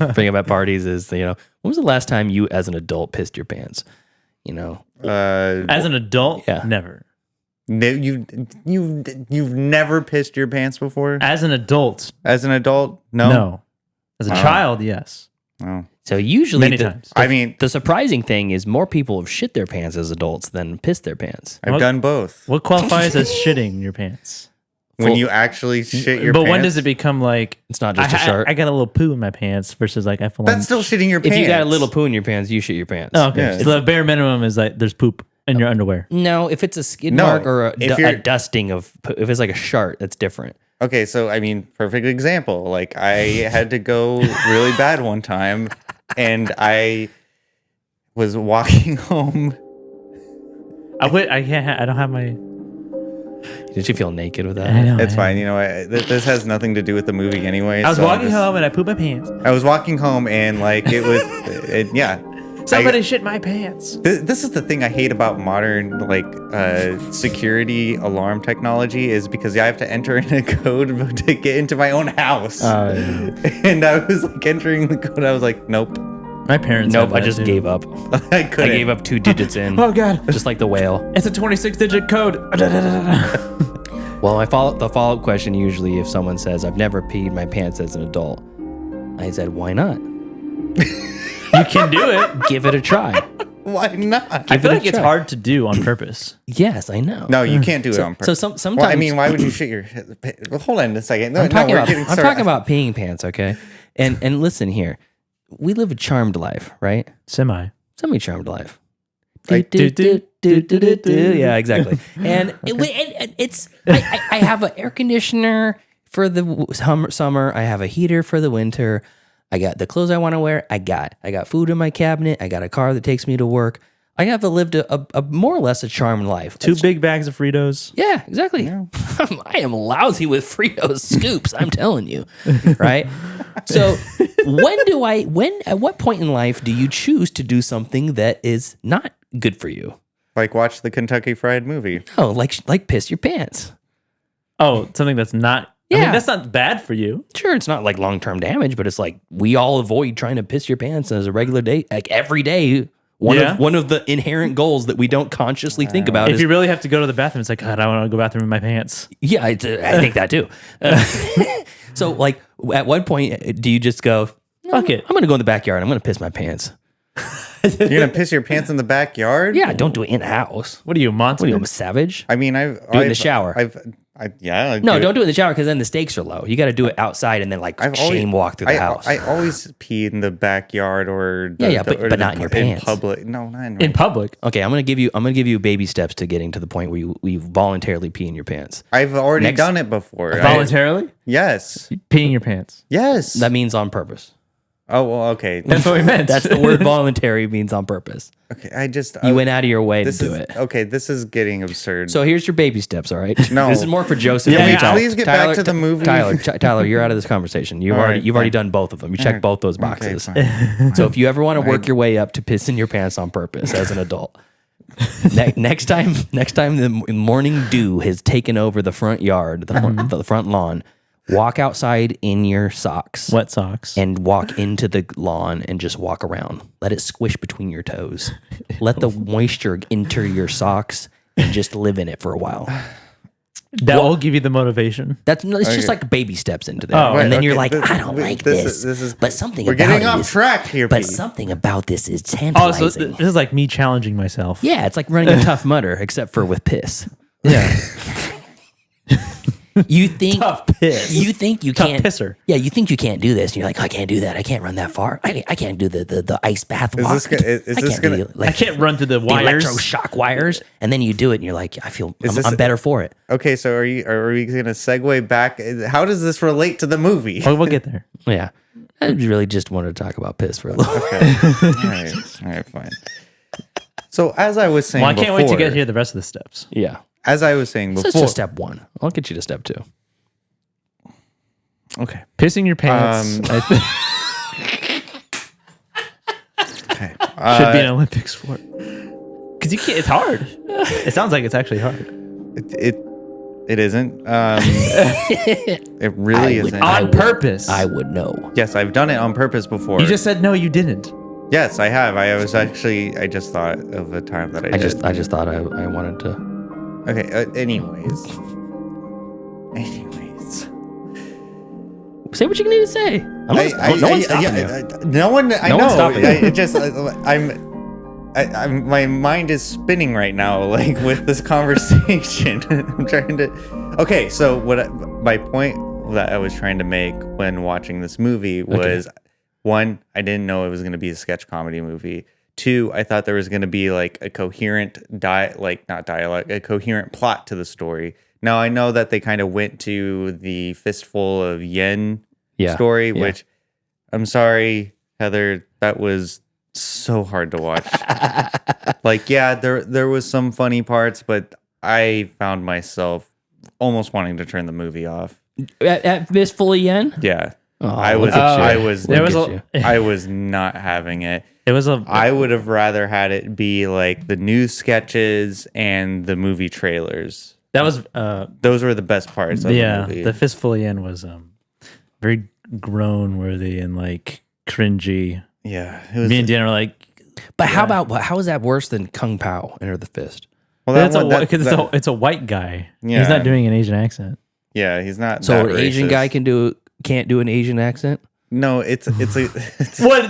up. Bring up at parties is, when was the last time you as an adult pissed your pants? As an adult, Yeah. never. No, you've never pissed your pants before? As an adult, As an adult? No. no. As a child, yes. Oh. So usually, Many times. I mean, the surprising thing is more people have shit their pants as adults than pissed their pants. I've done both. What qualifies as shitting your pants? When you actually shit your But pants. when does it become like It's not just a shirt. I got a little poo in my pants versus like I feel That's still shitting your If pants. you got a little poo in your pants, you shit your pants. Oh, okay. Yeah. So the bare minimum is like there's poop in your underwear. No, if it's a skid No, mark or if a you're- dusting of, if it's like a shirt, that's different. Okay, so I mean, perfect example. Like I had to go really bad one time, and I was walking home. I don't have my. Did you feel naked with that? I know. It's fine. You know, this has nothing to do with the movie anyway. I was so I'm walking just- home and I pooped my pants. I was walking home and like it was, yeah. Somebody shit my pants. This is the thing I hate about modern like security alarm technology is because I have to enter in a code to get into my own house. And I was like entering the code. I was like, nope. My parents. Nope, had I that, just too. gave up. I couldn't. I gave up 2 digits in. Oh god, Just like the whale. it's a 26-digit code. Well, the follow-up question usually if someone says, I've never peed my pants as an adult, I said, why not? You can do it. Give it a try. Why not? I feel it a like it's try. hard to do on purpose. Yes, I know. No, you can't do it on purpose. So sometimes Well, I mean, why would you shit your? Well, hold on a second. No, I'm talking we're about getting I'm started. talking about peeing pants, okay? And listen here. We live a charmed life, right? Semi-charmed life. Like, do, do, do, do, do, do. Yeah, exactly. And it's I have an air conditioner for the summer. I have a heater for the winter. I got the clothes I want to wear. I got food in my cabinet. I got a car that takes me to work. I have lived a more or less a charmed life. 2 big bags of Fritos. Yeah, exactly. Yeah. I am lousy with Fritos scoops, I'm telling you. Right? So at what point in life do you choose to do something that is not good for you? Like watch the Kentucky Fried Movie. No, like piss your pants. Oh, something that's not. I Yeah. mean, that's not bad for you. Sure, it's not like long-term damage, but it's like we all avoid trying to piss your pants as a regular day, like every day. One of the inherent goals that we don't consciously think about If is you really have to go to the bathroom, it's like, God, I want to go to the bathroom in my pants. yeah, I think that too. So like at what point do you just go, Fuck it. I'm going to go in the backyard. I'm going to piss my pants. You're gonna piss your pants in the backyard? Yeah, don't do it in the house. What are you, a monster? What are you, a savage? I mean, Do it in the shower. No, Don't do it in the shower because then the stakes are low. You got to do it outside and then like shame walk through the house. I always pee in the backyard or but not in your pants. public. No, not in public. Okay, I'm gonna give you baby steps to getting to the point where you voluntarily pee in your pants. I've already done it before. Voluntarily? Yes. Peeing your pants. Yes. That means on purpose. Oh, well, okay. That's what we meant. That's the word voluntary means on purpose. Okay, You went out of your way to do it. Okay, this is getting absurd. So here's your baby steps, all right? No. This is more for Joseph. Can than we you, Tyler. please get back to the movie? Tyler, you're out of this conversation. You've All already right, fine. done both of them. You checked both those boxes. fine. So if you ever want to work your way up to pissing your pants on purpose as an adult, next time the morning dew has taken over the front yard, the front lawn, walk outside in your socks. Wet socks. And walk into the lawn and just walk around. Let it squish between your toes. Let the moisture enter your socks and just live in it for a while. That will give you the motivation. It's just like baby steps into that. Oh, and then you're okay, like, I don't like this. But something We're about getting it off is- track here, But Pete. something about this is Oh, tantalizing. so this is like me challenging myself. Yeah, it's like running a Tough Mudder, except for with piss. Yeah. You think Tough piss. You think you Tough can't pisser. Yeah, you think you can't do this. And you're like, I can't do that. I can't run that far. I can't do the ice bath Is walk. this go- is I this can't gonna- do, like, I can't run through the the wires. electroshock wires. And then you do it and you're like, I feel Is this- I'm better for it. Okay, so are we going to segue back? How does this relate to the movie? Oh, we'll get there. Yeah. I really just wanted to talk about piss for a little. Okay. All right, fine. So as I was saying Well, I can't wait to before- get here the rest of the steps. Yeah. As I was saying So before. it's just step 1. I'll get you to step 2. Okay. Pissing your pants Okay. should be an Olympic sport. Because you can't. It's hard. It sounds like it's actually hard. It isn't. It really isn't. On purpose. I would know. Yes, I've done it on purpose before. You just said no, you didn't. Yes, I have. I just thought of a time that I did. I just thought I wanted to. Okay. Anyways. Say what you need to say. No one's stopping you. No one. I No know. one's stopping you. It just. I'm. My mind is spinning right now, like with this conversation. I'm trying to. Okay, so my point that I was trying to make when watching this movie was, one, I didn't know it was going to be a sketch comedy movie. Two, I thought there was going to be like a coherent a coherent plot to the story. Now I know that they kind of went to the Fistful of Yen story, which I'm sorry, Heather, that was so hard to watch. Like, yeah, there was some funny parts, but I found myself almost wanting to turn the movie off. At Fistful of Yen? Yeah. Oh, I was not having it. I would have rather had it be like the news sketches and the movie trailers. That was those were the best parts of the movie. The Fistful of Yen was very groan worthy and like cringy. Yeah. Me and Dan are like, but how is that worse than Kung Pao Enter the Fist? Well, it's a white guy. Yeah. He's not doing an Asian accent. Yeah, he's not. So that an Asian racist. guy can't do an Asian accent? No, it's What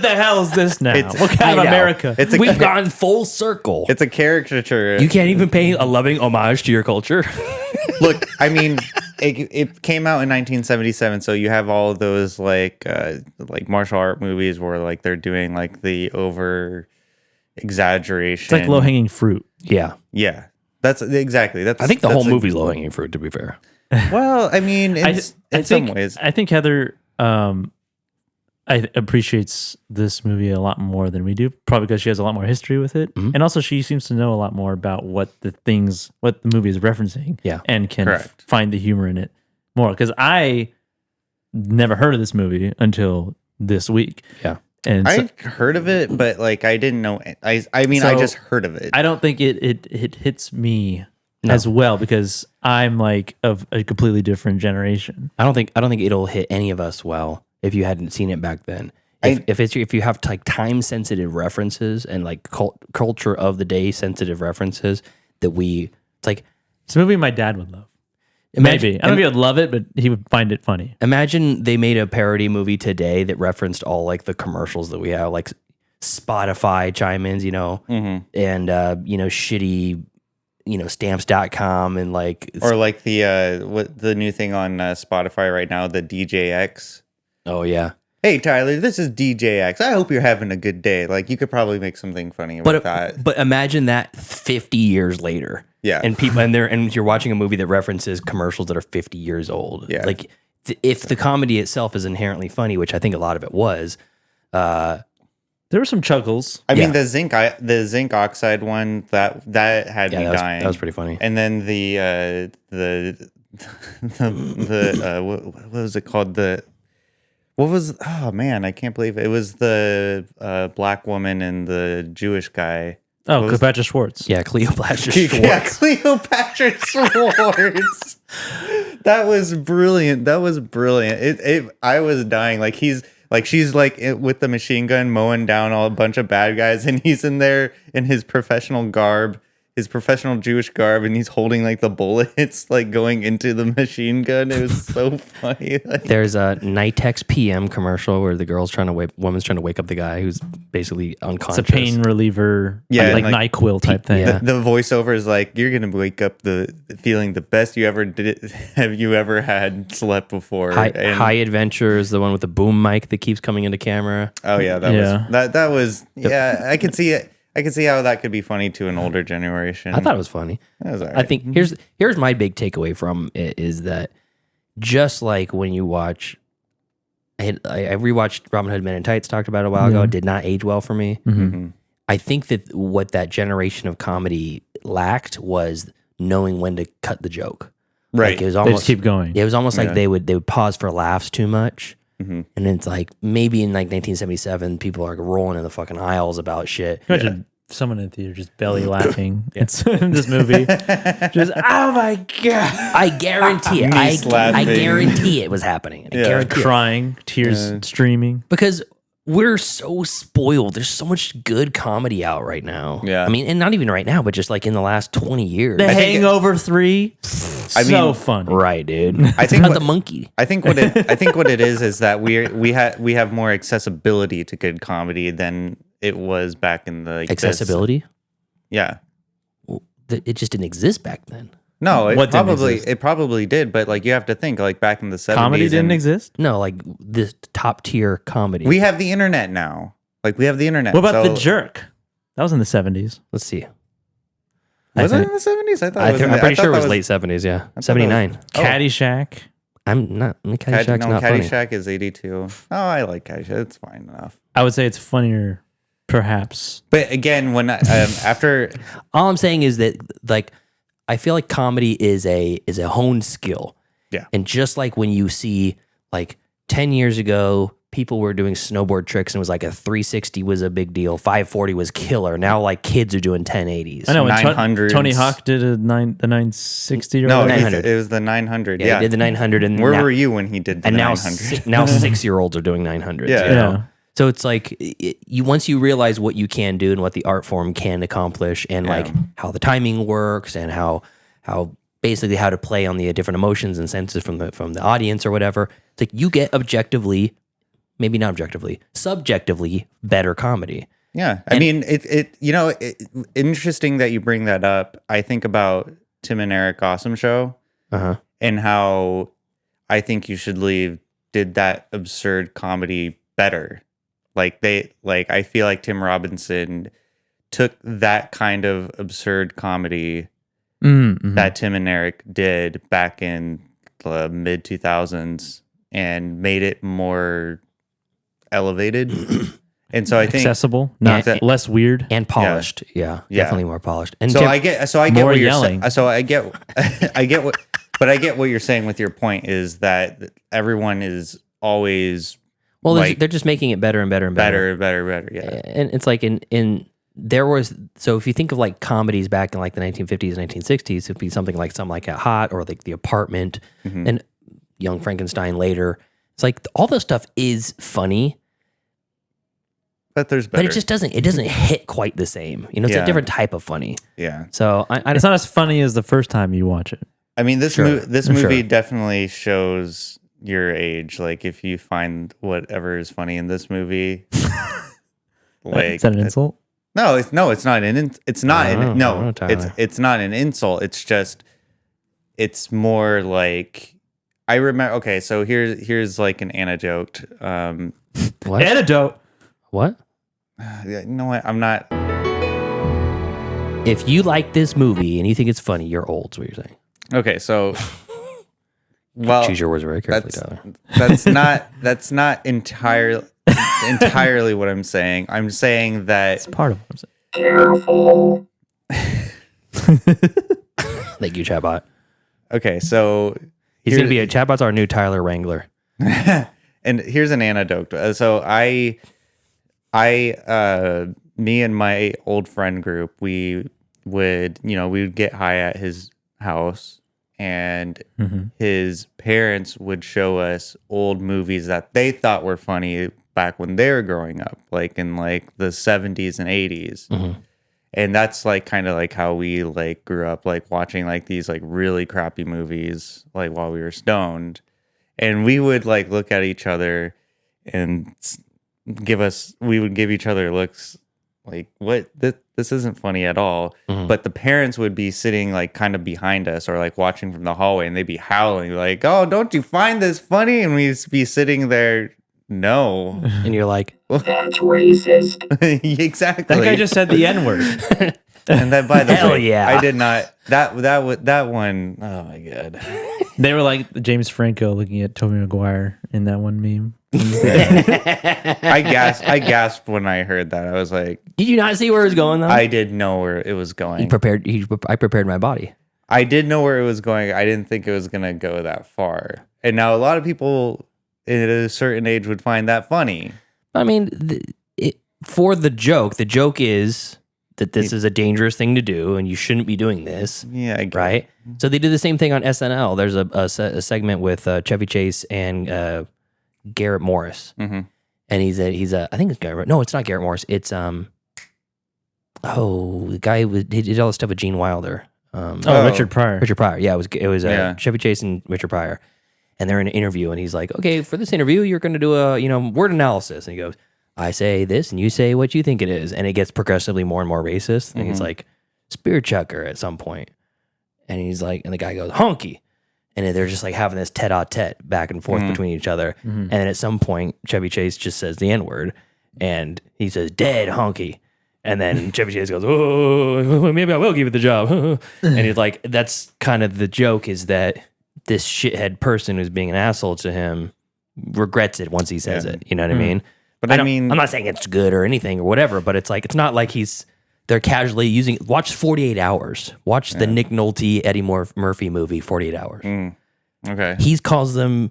the hell is this now? What kind of America? We've gone full circle. It's a caricature. You can't even pay a loving homage to your culture. Look, I mean, it came out in 1977, so you have all of those like martial art movies where like they're doing like the over exaggeration. It's like low hanging fruit. Yeah. That's exactly. I think the whole movie's low hanging fruit, to be fair. Well, I mean, in some ways, I think Heather appreciates this movie a lot more than we do, probably because she has a lot more history with it, and also she seems to know a lot more about what the movie is referencing, and can find the humor in it more. Because I never heard of this movie until this week. Yeah, and I heard of it, but like I didn't know. I just heard of it. I don't think it hits me as well because I'm like of a completely different generation. I don't think it'll hit any of us well if you hadn't seen it back then. If you have like time sensitive references and like culture of the day sensitive references it's like it's a movie my dad would love. Maybe I don't know if he would love it, but he would find it funny. Imagine they made a parody movie today that referenced all like the commercials that we have, like Spotify chime-ins, and shitty. Stamps.com and like or like the new thing on Spotify right now, the DJX. Oh yeah. Hey Tyler, this is DJX. I hope you're having a good day. Like you could probably make something funny with that. But imagine that 50 years later. Yeah. And people and you're watching a movie that references commercials that are 50 years old. Yeah. Like if the comedy itself is inherently funny, which I think a lot of it was, there were some chuckles. I mean, the zinc oxide one that had me dying. That was pretty funny. And then the what was it called? Oh man, I can't believe it was the black woman and the Jewish guy. Oh, Cleopatra Schwartz. Yeah, Cleopatra Schwartz. Yeah, Cleopatra Schwartz. That was brilliant. I was dying. Like she's like with the machine gun mowing down a bunch of bad guys, and he's in there in his professional garb, his professional Jewish garb, and he's holding like the bullets like going into the machine gun. It was so funny. There's a Nitex PM commercial where the woman's trying to wake up the guy who's basically unconscious. It's a pain reliever, like NyQuil type thing. Yeah. The voiceover is like, you're gonna wake up feeling the best you ever did. Have you ever had slept before? High Adventure is the one with the boom mic that keeps coming into camera. Oh yeah, that was I could see it. I can see how that could be funny to an older generation. I thought it was funny. That was all right. I think here's my big takeaway from it is that just like when you watch, I rewatched Robin Hood Men in Tights, talked about it a while ago. It did not age well for me. Mm-hmm. I think that what that generation of comedy lacked was knowing when to cut the joke. Right. Like it was almost, they just keep going. It was almost like they would pause for laughs too much. Mm-hmm. And it's like maybe in like 1977, people are rolling in the fucking aisles about shit. Imagine someone in the theater just belly laughing. It's in this movie. Just oh my god! I guarantee it. I guarantee it was happening. I guarantee crying, tears streaming because we're so spoiled. There's so much good comedy out right now. Yeah, I mean, and not even right now, but just like in the last 20 years. The Hangover 3. So funny. Right, dude. I think about the monkey. I think what it is that we have more accessibility to good comedy than it was back in the Accessibility? Yeah. Well, it just didn't exist back then. No, What didn't it probably did, but like you have to think like back in the 70s. Comedy didn't exist? No, like this top tier comedy. We have the internet now. Like we have the internet. What about The Jerk? That was in the 70s. Let's see. Was it in the 70s? I thought I'm pretty sure it was late 70s, yeah. 79. Caddyshack. I'm not. Caddyshack's not funny. Caddyshack is 82. Oh, I like Caddyshack. It's fine enough. I would say it's funnier, perhaps. But again, when after all I'm saying is that like I feel like comedy is a honed skill. Yeah. And just like when you see like 10 years ago, people were doing snowboard tricks and it was like a 360 was a big deal. 540 was killer. Now like kids are doing 1080s. I know when 900s. Tony Hawk did the 960 or no, whatever. 900. It was the 900. Yeah, he did the 900. And where were you when he did the and 900? now 6-year-olds are doing 900s. Yeah. You know? So it's like once you realize what you can do and what the art form can accomplish and like how the timing works and how basically how to play on the different emotions and senses from the audience or whatever, it's like you get objectively, maybe not objectively, subjectively better comedy. Yeah. I mean, interesting that you bring that up. I think about Tim and Eric Awesome Show and how I think You Should Leave did that absurd comedy better. I feel like Tim Robinson took that kind of absurd comedy that Tim and Eric did back in the mid 2000s and made it more elevated. And so I think accessible, not less weird and polished. Yeah, definitely more polished. And so I get what you're yelling. saying. So I get what you're saying with your point is that everyone is always they're just making it better and better and better. Better. Yeah. And it's like so if you think of like comedies back in like the 1950s and 1960s, it'd be something like Get Hot or like The Apartment and Young Frankenstein later. It's like all this stuff is funny, but there's better. But it doesn't hit quite the same. You know, it's a different type of funny. Yeah. So it's not as funny as the first time you watch it. I mean, this movie definitely shows your age. Like if you find whatever is funny in this movie, like is that an insult? No, it's not it's not an insult. It's just it's more like I remember. Okay, so here's like an anecdote. What? Anecdote? What? You know what? I'm not. If you like this movie and you think it's funny, you're old. Is what you're saying. Okay, so well, choose your words very carefully, Tyler. That's not entirely what I'm saying. I'm saying that it's part of what I'm saying. Careful. Thank you, Chatbot. Okay, so he's gonna be Chatbot's our new Tyler Wrangler. And here's an anecdote. So me and my old friend group, we would get high at his house, and his parents would show us old movies that they thought were funny back when they were growing up, like in like the 70s and 80s. And that's like kind of like how we like grew up, like watching like these like really crappy movies like while we were stoned. And we would like look at each other and we would give each other looks like, what? This isn't funny at all. But the parents would be sitting like kind of behind us or like watching from the hallway, and they'd be howling like, "Oh, don't you find this funny?" And we'd be sitting there, no. And you're like, that's racist. Exactly. That guy just said the N-word. And then by the Hell way, yeah. I did not. That one, oh my God. They were like James Franco looking at Tobey Maguire in that one meme. I gasped when I heard that. I was like, did you not see where it was going though? I did know where it was going. I prepared my body. I did know where it was going. I didn't think it was going to go that far. And now a lot of people at a certain age would find that funny. I mean, for the joke is that this is a dangerous thing to do and you shouldn't be doing this. Yeah, right? So they did the same thing on SNL. There's a segment with Chevy Chase and Garrett Morris. And he's I think it's Garrett. No, it's not Garrett Morris. It's the guy he did all the stuff with Gene Wilder. Richard Pryor. Richard Pryor. Yeah, it was Chevy Chase and Richard Pryor. And they're in an interview, and he's like, okay, for this interview, you're going to do a word analysis. And he goes, I say this, and you say what you think it is. And it gets progressively more and more racist. And he's like, spear chucker at some point. And he's like, and the guy goes, honky. And they're just like having this tete-a-tete back and forth between each other. And then at some point, Chevy Chase just says the N-word. And he says, dead honky. And then Chevy Chase goes, oh, maybe I will give you the job. And he's like, that's kind of the joke, is that this shithead person who's being an asshole to him regrets it once he says it. You know what I mean? But I mean, I'm not saying it's good or anything or whatever, but it's like, it's not like they're casually using, watch 48 Hours. Watch the Nick Nolte, Eddie Murphy movie, 48 Hours. Okay. He's calls them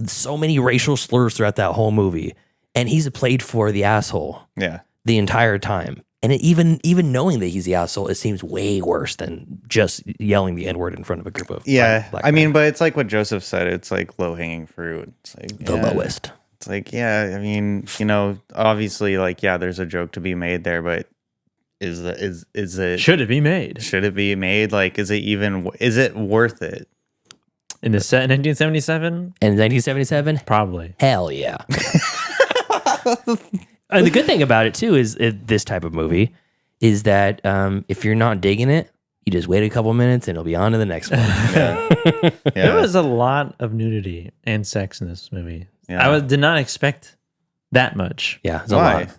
so many racial slurs throughout that whole movie. And he's played for the asshole the entire time. And even knowing that he's the asshole, it seems way worse than just yelling the N-word in front of a group of black I mean, but it's like what Joseph said. It's like low-hanging fruit. It's like the lowest. It's like, I mean, obviously, like, there's a joke to be made there, but is it? Should it be made? Should it be made? Like, is it worth it? In the set in 1977? In 1977? Probably. Hell yeah. And the good thing about it too is this type of movie is that if you're not digging it, you just wait a couple minutes and it'll be on to the next one. There was a lot of nudity and sex in this movie. Yeah. I did not expect that much. Yeah, it's a lot.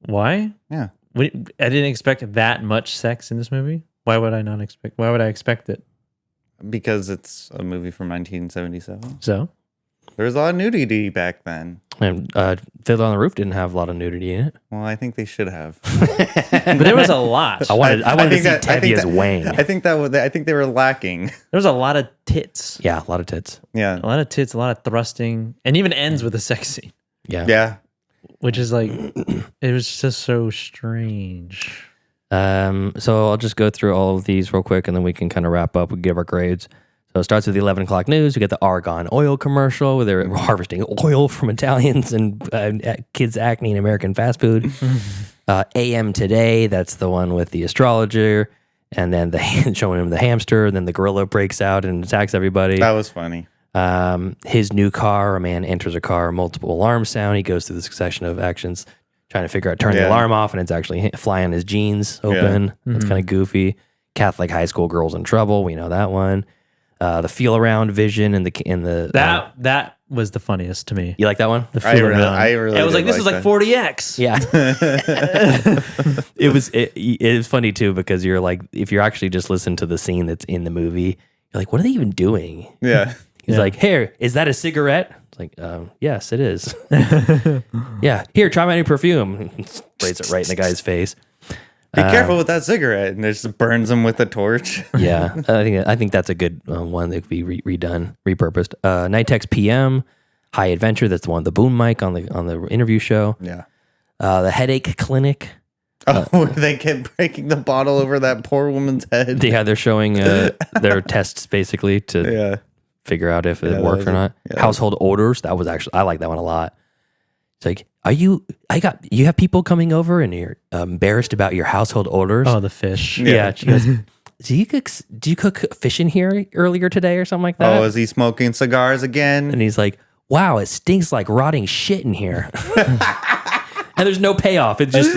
Why? Yeah, I didn't expect that much sex in this movie. Why would I not expect? Why would I expect it? Because it's a movie from 1977. So there was a lot of nudity back then. And Fiddler on the Roof didn't have a lot of nudity in it. Well, I think they should have. But there was a lot. I wanted to see Tevia's wang. I think they were lacking. There was a lot of tits. Yeah, a lot of tits. Yeah, a lot of tits, a lot of thrusting, and even ends with a sex scene. Yeah. Which is like, it was just so strange. So I'll just go through all of these real quick, and then we can kind of wrap up. We give our grades. So it starts with the 11 o'clock news. We get the Argon oil commercial where they're harvesting oil from Italians and kids' acne in American fast food. AM Today, that's the one with the astrologer, and then showing him the hamster, and then the gorilla breaks out and attacks everybody. That was funny. His new car, a man enters a car, multiple alarms sound. He goes through the succession of actions, trying to figure out, turn the alarm off, and it's actually flying his jeans open. That's kind of goofy. Catholic high school girls in trouble. We know that one. The feel around vision and that was the funniest to me. You like that one? The feel around. I really it was like, this is like 40X. Yeah. It was funny too, because you're like, if you're actually just listening to the scene that's in the movie, you're like, what are they even doing? Yeah. He's like, here, is that a cigarette? It's like, yes, it is. Yeah. Here, try my new perfume. Sprays it right in the guy's face. Be careful with that cigarette, and it just burns him with a torch. Yeah, I think that's a good one that could be redone, repurposed. Night Text PM, High Adventure. That's the one, the boom mic on the interview show. Yeah. The Headache Clinic. Where they kept breaking the bottle over that poor woman's head. Yeah, they're showing their tests basically to figure out if it worked or not. Yeah. Household odors. That was actually, I like that one a lot. It's like, you have people coming over and you're embarrassed about your household odors. Oh, the fish. Yeah. She goes, do you cook fish in here earlier today or something like that? Oh, is he smoking cigars again? And he's like, wow, it stinks like rotting shit in here. And there's no payoff. It's just,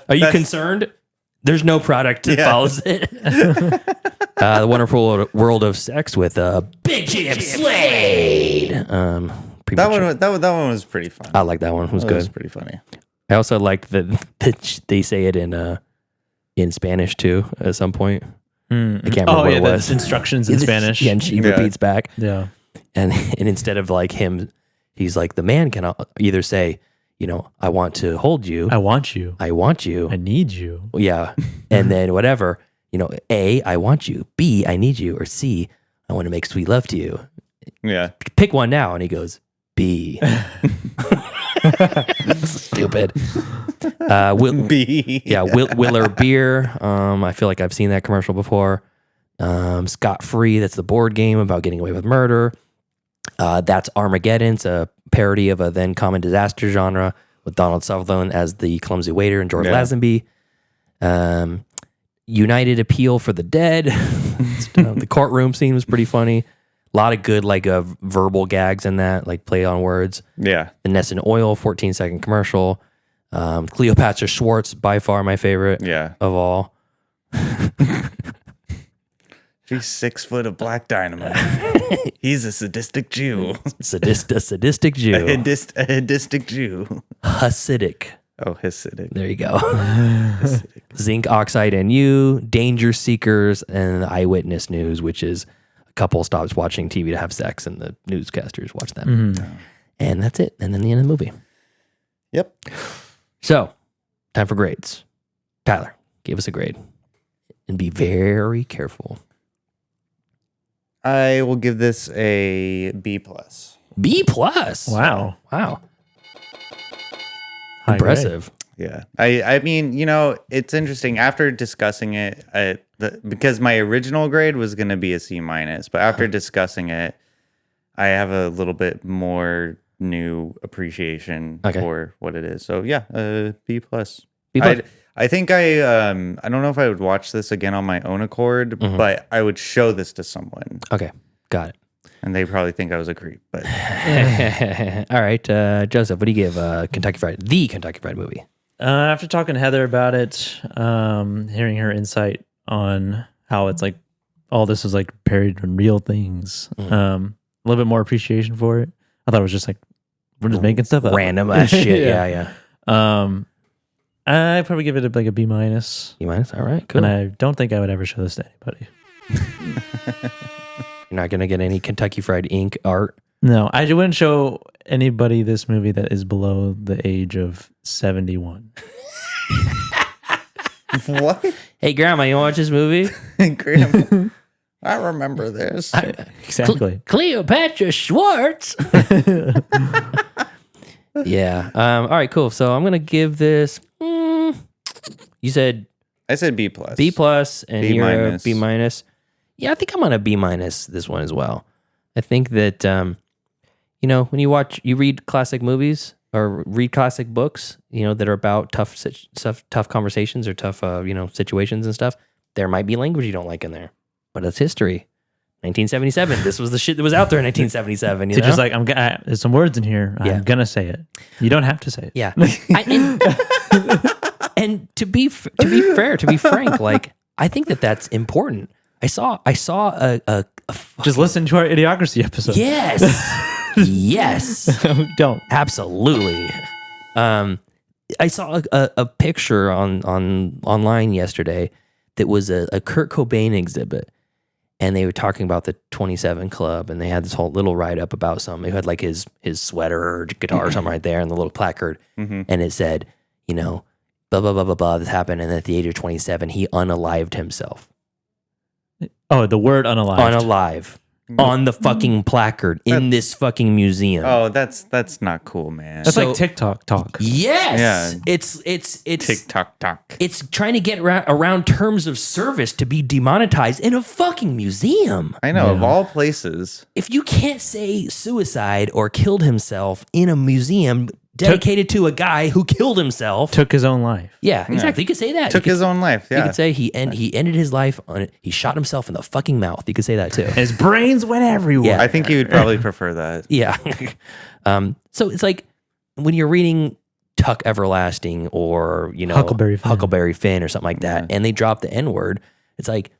are you concerned? There's no product that follows it. The Wonderful World of Sex with Big Jim Slade. That one was pretty fun. I like that one. It was good. It was pretty funny. I also like that they say it in Spanish too at some point. I can't remember what it was. Instructions in Spanish. Yeah, and she repeats back. Yeah. And instead of like him, he's like, the man can either say, I want to hold you. I want you. I want you. I need you. Yeah. And then whatever, A, I want you. B, I need you. Or C, I want to make sweet love to you. Yeah. Pick one now. And he goes, B. Stupid. B. Yeah, Willer Beer. I feel like I've seen that commercial before. Scott Free, that's the board game about getting away with murder. That's Armageddon. It's a parody of a then common disaster genre with Donald Sutherland as the clumsy waiter and George Lazenby. United Appeal for the Dead. The courtroom scene was pretty funny. A lot of good verbal gags in that, like play on words. Yeah. The Nessun Oil 14-second commercial. Cleopatra Schwartz, by far my favorite of all. She's 6 foot of black dynamite. He's a sadistic Jew. A sadistic Jew. A sadistic Jew. Hasidic. Oh, Hasidic. There you go. Zinc Oxide NU, Danger Seekers, and Eyewitness News, which is a couple stops watching TV to have sex, and the newscasters watch them. Mm-hmm. And that's it. And then the end of the movie. Yep. So, time for grades. Tyler, give us a grade. And be very careful. I will give this a B+. B+? Wow. Impressive. Yeah. I mean, it's interesting. After discussing it, because my original grade was going to be a C-, but after discussing it, I have a little bit more new appreciation for what it is. So yeah, B+. B+. I think I don't know if I would watch this again on my own accord, but I would show this to someone. Okay, got it. And they probably think I was a creep, but all right, Joseph, what do you give Kentucky Fried, the Kentucky Fried Movie? After talking to Heather about it, hearing her insight on how it's like all this is like parodied on real things, a little bit more appreciation for it. I thought it was just like we're just making stuff up, random ass shit. Yeah. I'd probably give it a B-. B-? All right, cool. And I don't think I would ever show this to anybody. You're not gonna get any Kentucky Fried Inc. art. No, I wouldn't show anybody this movie that is below the age of 71. What? Hey, Grandma, you want to watch this movie? Grandma, I remember this. Exactly. Cleopatra Schwartz. Yeah. All right, cool. So I'm gonna give this. You said I said B+. B+, and B-. you're a B-. Yeah, I think I'm on a B- this one as well. I think that when you read classic movies or read classic books, that are about tough conversations or tough situations and stuff. There might be language you don't like in there, but it's history. 1977. This was the shit that was out there in 1977. So just like there's some words in here. I'm gonna say it. You don't have to say it. Yeah. And to be fair, to be frank, like I think that's important. I saw a just listen to our Idiocracy episode. Yes. Yes. Don't. Absolutely. I saw a picture online yesterday that was a Kurt Cobain exhibit. And they were talking about the 27 Club, and they had this whole little write-up about something. Who had like his sweater or guitar or something right there, and the little placard. And it said, blah, blah, blah, blah, blah, this happened. And at the age of 27, he unalived himself. Oh, the word unalived. Unalive. On the fucking placard in this fucking museum. Oh, that's not cool, man. That's like TikTok talk. Yes. Yeah. It's TikTok talk. It's trying to get around terms of service to be demonetized in a fucking museum. I know, of all places. If you can't say suicide or killed himself in a museum dedicated to a guy who killed himself. Took his own life. Yeah, exactly. You could say that. Took his own life, yeah. You could say he ended his life on it. He shot himself in the fucking mouth. You could say that too. His brains went everywhere. Yeah. I think he would probably prefer that. Yeah. So it's like when you're reading Tuck Everlasting or, Huckleberry Finn or something like that, and they drop the N-word, it's like,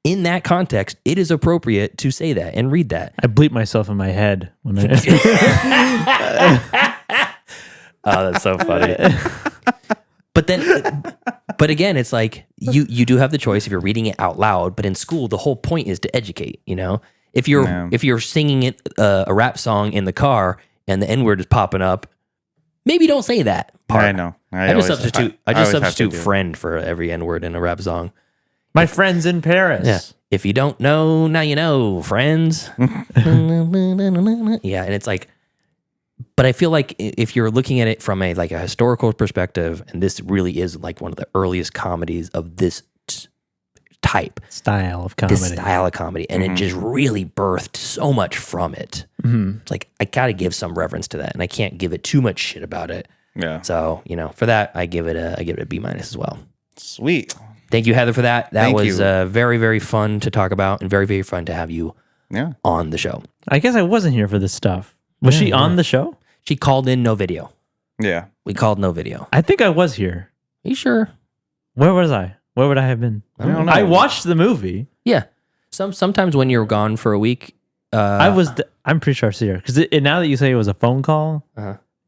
in that context, it is appropriate to say that and read that. I bleep myself in my head when I... Oh, that's so funny. But again, it's like you do have the choice if you're reading it out loud. But in school, the whole point is to educate. If you're singing it a rap song in the car and the N-word is popping up, maybe don't say that part. I know. I just substitute friend for every N-word in a rap song. My friends in Paris. Yeah. If you don't know, now you know, friends. Yeah, and it's like. But I feel like if you're looking at it from a historical perspective, and this really is like one of the earliest comedies of this style of comedy, and it just really birthed so much from it. It's like I gotta give some reverence to that, and I can't give it too much shit about it. Yeah. So for that, I give it a B- as well. Sweet. Thank you, Heather, for that. That Thank was you. very, very fun to talk about and very, very fun to have you on the show. I guess I wasn't here for this stuff. Was she on the show? She called in no video. Yeah. We called no video. I think I was here. Are you sure? Where was I? Where would I have been? I don't know. I watched the movie. Yeah. Sometimes when you're gone for a week. I'm pretty sure I was here. Because now that you say it was a phone call,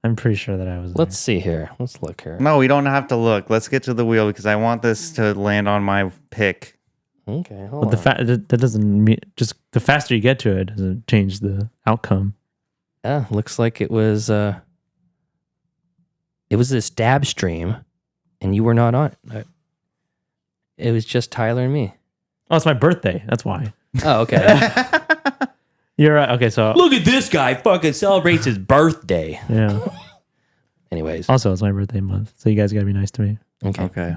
I'm pretty sure that I was Let's see here. Let's look here. No, we don't have to look. Let's get to the wheel because I want this to land on my pick. Okay, hold But that doesn't mean, just the faster you get to it doesn't change the outcome. Yeah, looks like it was this dab stream, and you were not on it. It was just Tyler and me. Oh, it's my birthday. That's why. Oh, okay. You're right. Okay, so Look at this guy fucking celebrates his birthday. yeah. Anyways. Also, it's my birthday month, so you guys gotta be nice to me. Okay.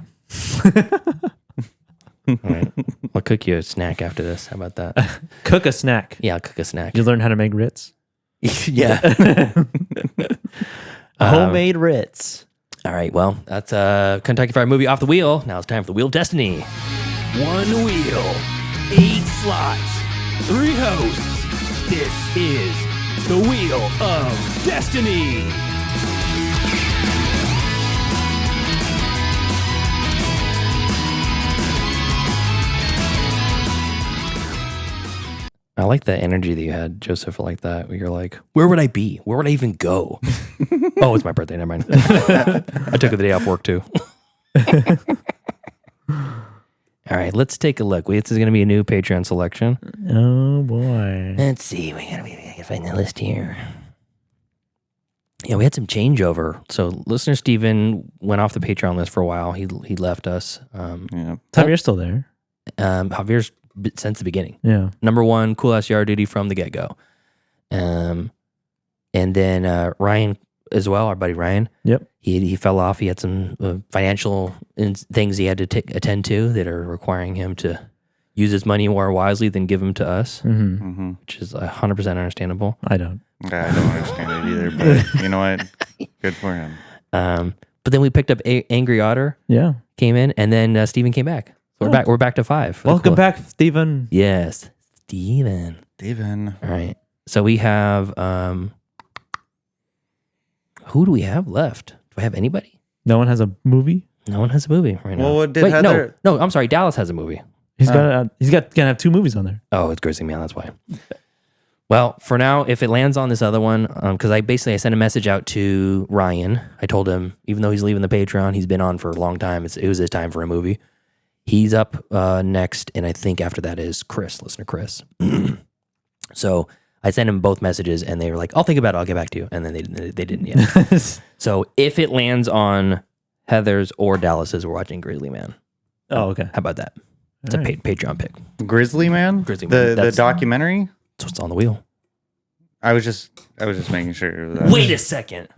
All right. I'll cook you a snack after this. How about that? Cook a snack. Yeah, I'll cook a snack. You learn how to make Ritz. Yeah. Homemade Ritz. All right. Well, that's Kentucky Fried Movie off the wheel. Now it's time for the Wheel of Destiny. 1 wheel, 8 slots, 3 hosts. This is the Wheel of Destiny. I like the energy that you had, Joseph, like that. Where you're like, where would I be? Where would I even go? Oh, it's my birthday. Never mind. I took the day off work too. All right, let's take a look. This is going to be a new Patreon selection. Oh boy. Let's see. We gotta find the list here. Yeah, we had some changeover. So listener Steven went off the Patreon list for a while. He left us. Javier's still there. Javier's since the beginning. Yeah. Number 1, cool ass yard duty from the get go. And then Ryan as well, our buddy Ryan. Yep. He fell off. He had some financial things he had to attend to that are requiring him to use his money more wisely than give them to us, which is 100% understandable. I don't. Yeah, I don't understand it either, but you know what? Good for him. But then we picked up Angry Otter. Yeah. Came in, and then Steven came back. So we're back to 5. Welcome back, Steven. Yes, Steven. All right. So we have who do we have left? Do I have anybody? No one has a movie. No one has a movie right now. Well, what did Wait, Heather? No, I'm sorry. Dallas has a movie. Gonna have 2 movies on there. Oh, it's Grizzly Man. That's why. Well, for now, if it lands on this other one, because I sent a message out to Ryan. I told him, even though he's leaving the Patreon, he's been on for a long time. It was his time for a movie. He's up next, and I think after that is Chris, listener Chris. So I sent him both messages, and they were like, "I'll think about it. I'll get back to you." And then they didn't yet. So if it lands on Heather's or Dallas's, we're watching Grizzly Man. Oh, okay. How about that? It's a Patreon pick. Grizzly Man? Grizzly Man. The documentary? That's what's on the wheel. I was just making sure. Wait a second.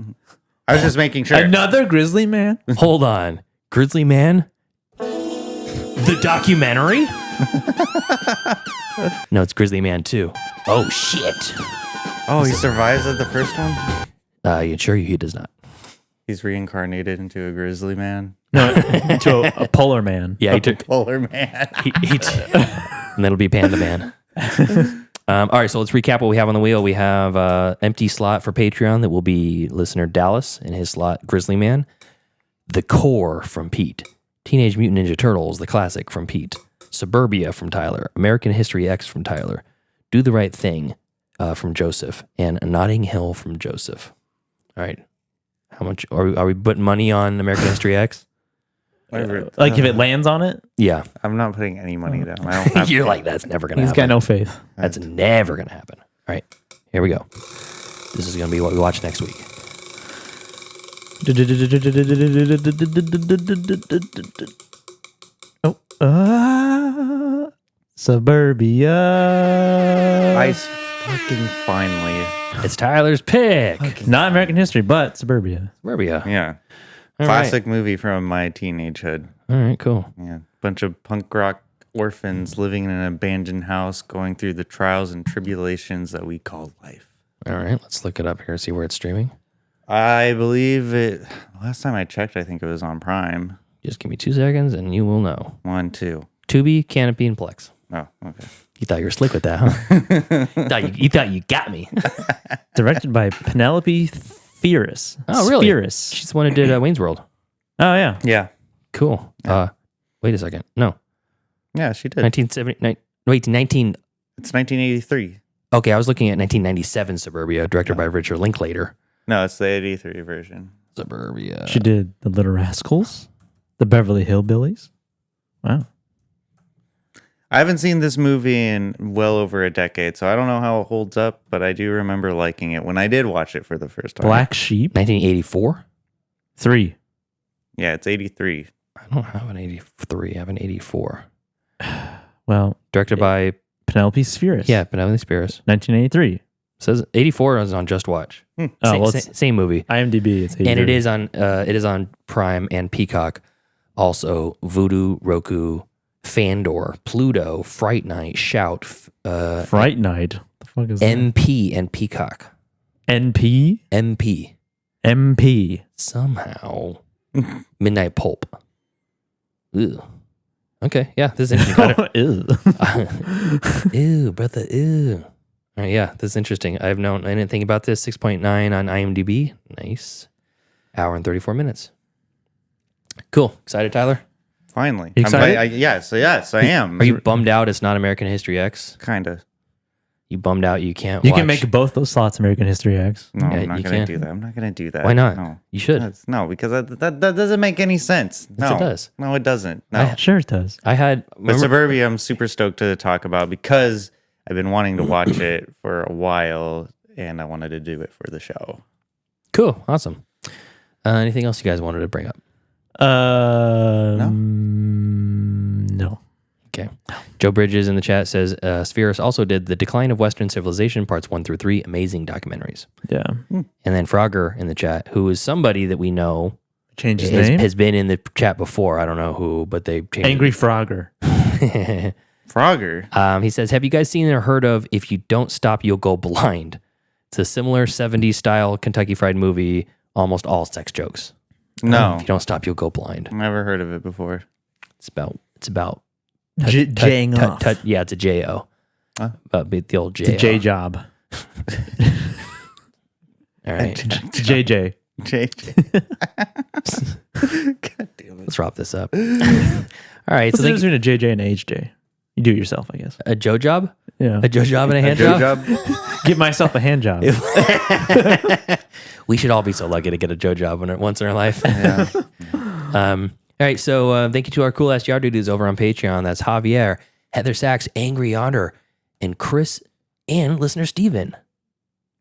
I was just making sure. Another Grizzly Man? Hold on. Grizzly Man? The documentary? No, it's Grizzly Man 2. Oh, shit. Oh, he survives at the first one? I assure you he does not. He's reincarnated into a grizzly man? No, into a polar man. Yeah, he took Polar man. and that'll be Panda Man. All right, so let's recap what we have on the wheel. We have empty slot for Patreon that will be listener Dallas, and his slot Grizzly Man. The Core from Pete. Teenage Mutant Ninja Turtles, the classic from Pete. Suburbia from Tyler. American History X from Tyler. Do the Right Thing from Joseph. And Notting Hill from Joseph. All right. How much are we putting money on American History X? Like if it lands on it? Yeah. I'm not putting any money down. I don't have You're like, that's never going to happen. He's got no faith. That's never going to happen. All right. Here we go. This is going to be what we watch next week. Suburbia. I fucking finally. It's Tyler's pick. Not American History, but Suburbia. Suburbia. Yeah. All Classic movie from my teenagehood. All right, cool. Yeah. Bunch of punk rock orphans living in an abandoned house, going through the trials and tribulations that we call life. All right, let's look it up here, see where it's streaming. I believe it. Last time I checked, I think it was on Prime. Just give me 2 seconds and you will know. 1, 2. Tubi, Canopy, and Plex. Oh, okay. You thought you were slick with that, huh? you thought you got me. Directed by Penelope Spheris. Oh, really? Spheris. She's the one who did Wayne's World. Oh, yeah. Yeah. Cool. Yeah. Wait a second. No. Yeah, she did. 1970. Wait, 19. It's 1983. Okay, I was looking at 1997 Suburbia, directed by Richard Linklater. No, it's the 83 version. Suburbia. She did The Little Rascals, The Beverly Hillbillies. Wow. I haven't seen this movie in well over a decade, so I don't know how it holds up, but I do remember liking it when I did watch it for the first time. Black Sheep. 1984? 3. Yeah, it's 83. I don't have an 83. I have an 84. Well, directed by Penelope Spheris. Yeah, Penelope Spheris. 1983. Says 84 is on Just Watch. Same movie. IMDb. It's 83. And it is on Prime and Peacock. Also, Vudu, Roku, Fandor, Pluto, Fright Night, Shout, Fright Night. The fuck is MP and Peacock. NP? MP. Somehow. Midnight Pulp. Ew. Okay, yeah, this is interesting. Ew, brother, ew. All right, yeah, this is interesting. I didn't think about this. 6.9 on IMDb. Nice. Hour and 34 minutes. Cool. Excited, Tyler? Finally. You excited? Yes, I am. Are you bummed out it's not American History X? Kind of. You bummed out you can't You watch. can make both those slots American History X. No, Yeah, I'm not you going can. to do that. I'm not going to do that. Why not? No. You should. No, because that doesn't make any sense. No. Yes, it does. No, it doesn't. No. Sure it does. But Suburbia, I'm super stoked to talk about because I've been wanting to watch it for a while and I wanted to do it for the show. Cool. Awesome. Anything else you guys wanted to bring up? No. Okay. Joe Bridges in the chat says, Spheris also did The Decline of Western Civilization, parts 1 through 3, amazing documentaries. Yeah. And then Frogger in the chat, who is somebody that we know changed his name? has been in the chat before. I don't know who, but they changed Angry Frogger. Frogger. He says, have you guys seen or heard of If You Don't Stop, You'll Go Blind? It's a similar 70s style Kentucky Fried Movie, almost all sex jokes. No. If you don't stop, you'll go blind. Never heard of it before. It's about Jaying off. Yeah, it's a J-O. Huh? The old J. It's a J job. All right. JJ. God damn it. Let's wrap this up. All right. What's the difference between a JJ and a HJ? You do it yourself, I guess. A Joe job? Yeah. A Joe job and a hand job? Give myself a hand job. We should all be so lucky to get a Joe job once in our life. Yeah. All right, so thank you to our cool ass yard dudes over on Patreon. That's Javier, Heather Sachs, Angry Otter, and Chris, and listener Steven.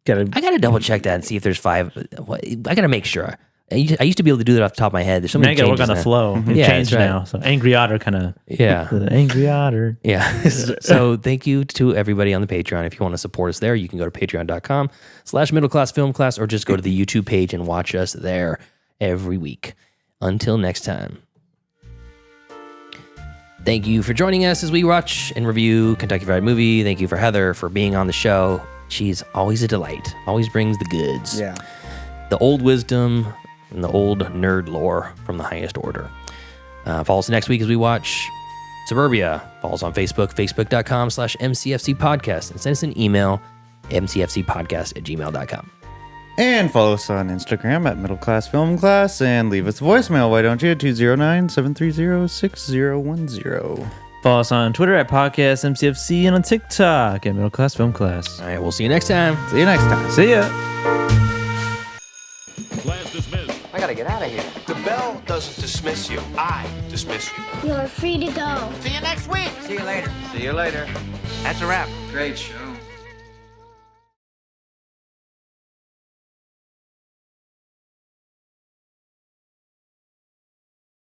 I gotta double check that and see if there's 5. I gotta make sure. I used to be able to do that off the top of my head. There's so many now you gotta work changes on the flow. It Yeah, changed that's right. now. So Angry Otter kind of. Yeah. The Angry Otter. Yeah. So thank you to everybody on the Patreon. If you want to support us there, you can go to patreon.com/middleclassfilmclass or just go to the YouTube page and watch us there every week. Until next time. Thank you for joining us as we watch and review Kentucky Fried Movie. Thank you for Heather for being on the show. She's always a delight. Always brings the goods. Yeah. The old wisdom and the old nerd lore from the highest order. Follow us next week as we watch Suburbia. Follow us on Facebook, facebook.com/MCFC podcast, and send us an email, mcfcpodcast@gmail.com. And follow us on Instagram at Middle Class Film Class and leave us a voicemail, why don't you? 209-730-6010. Follow us on Twitter at Podcast MCFC and on TikTok at Middle Class Film Class. All right, we'll see you next time. See you next time. See ya. Class dismissed. I gotta get out of here. The bell doesn't dismiss you. I dismiss you. You're free to go. See you next week. See you later. See you later. That's a wrap. Great show.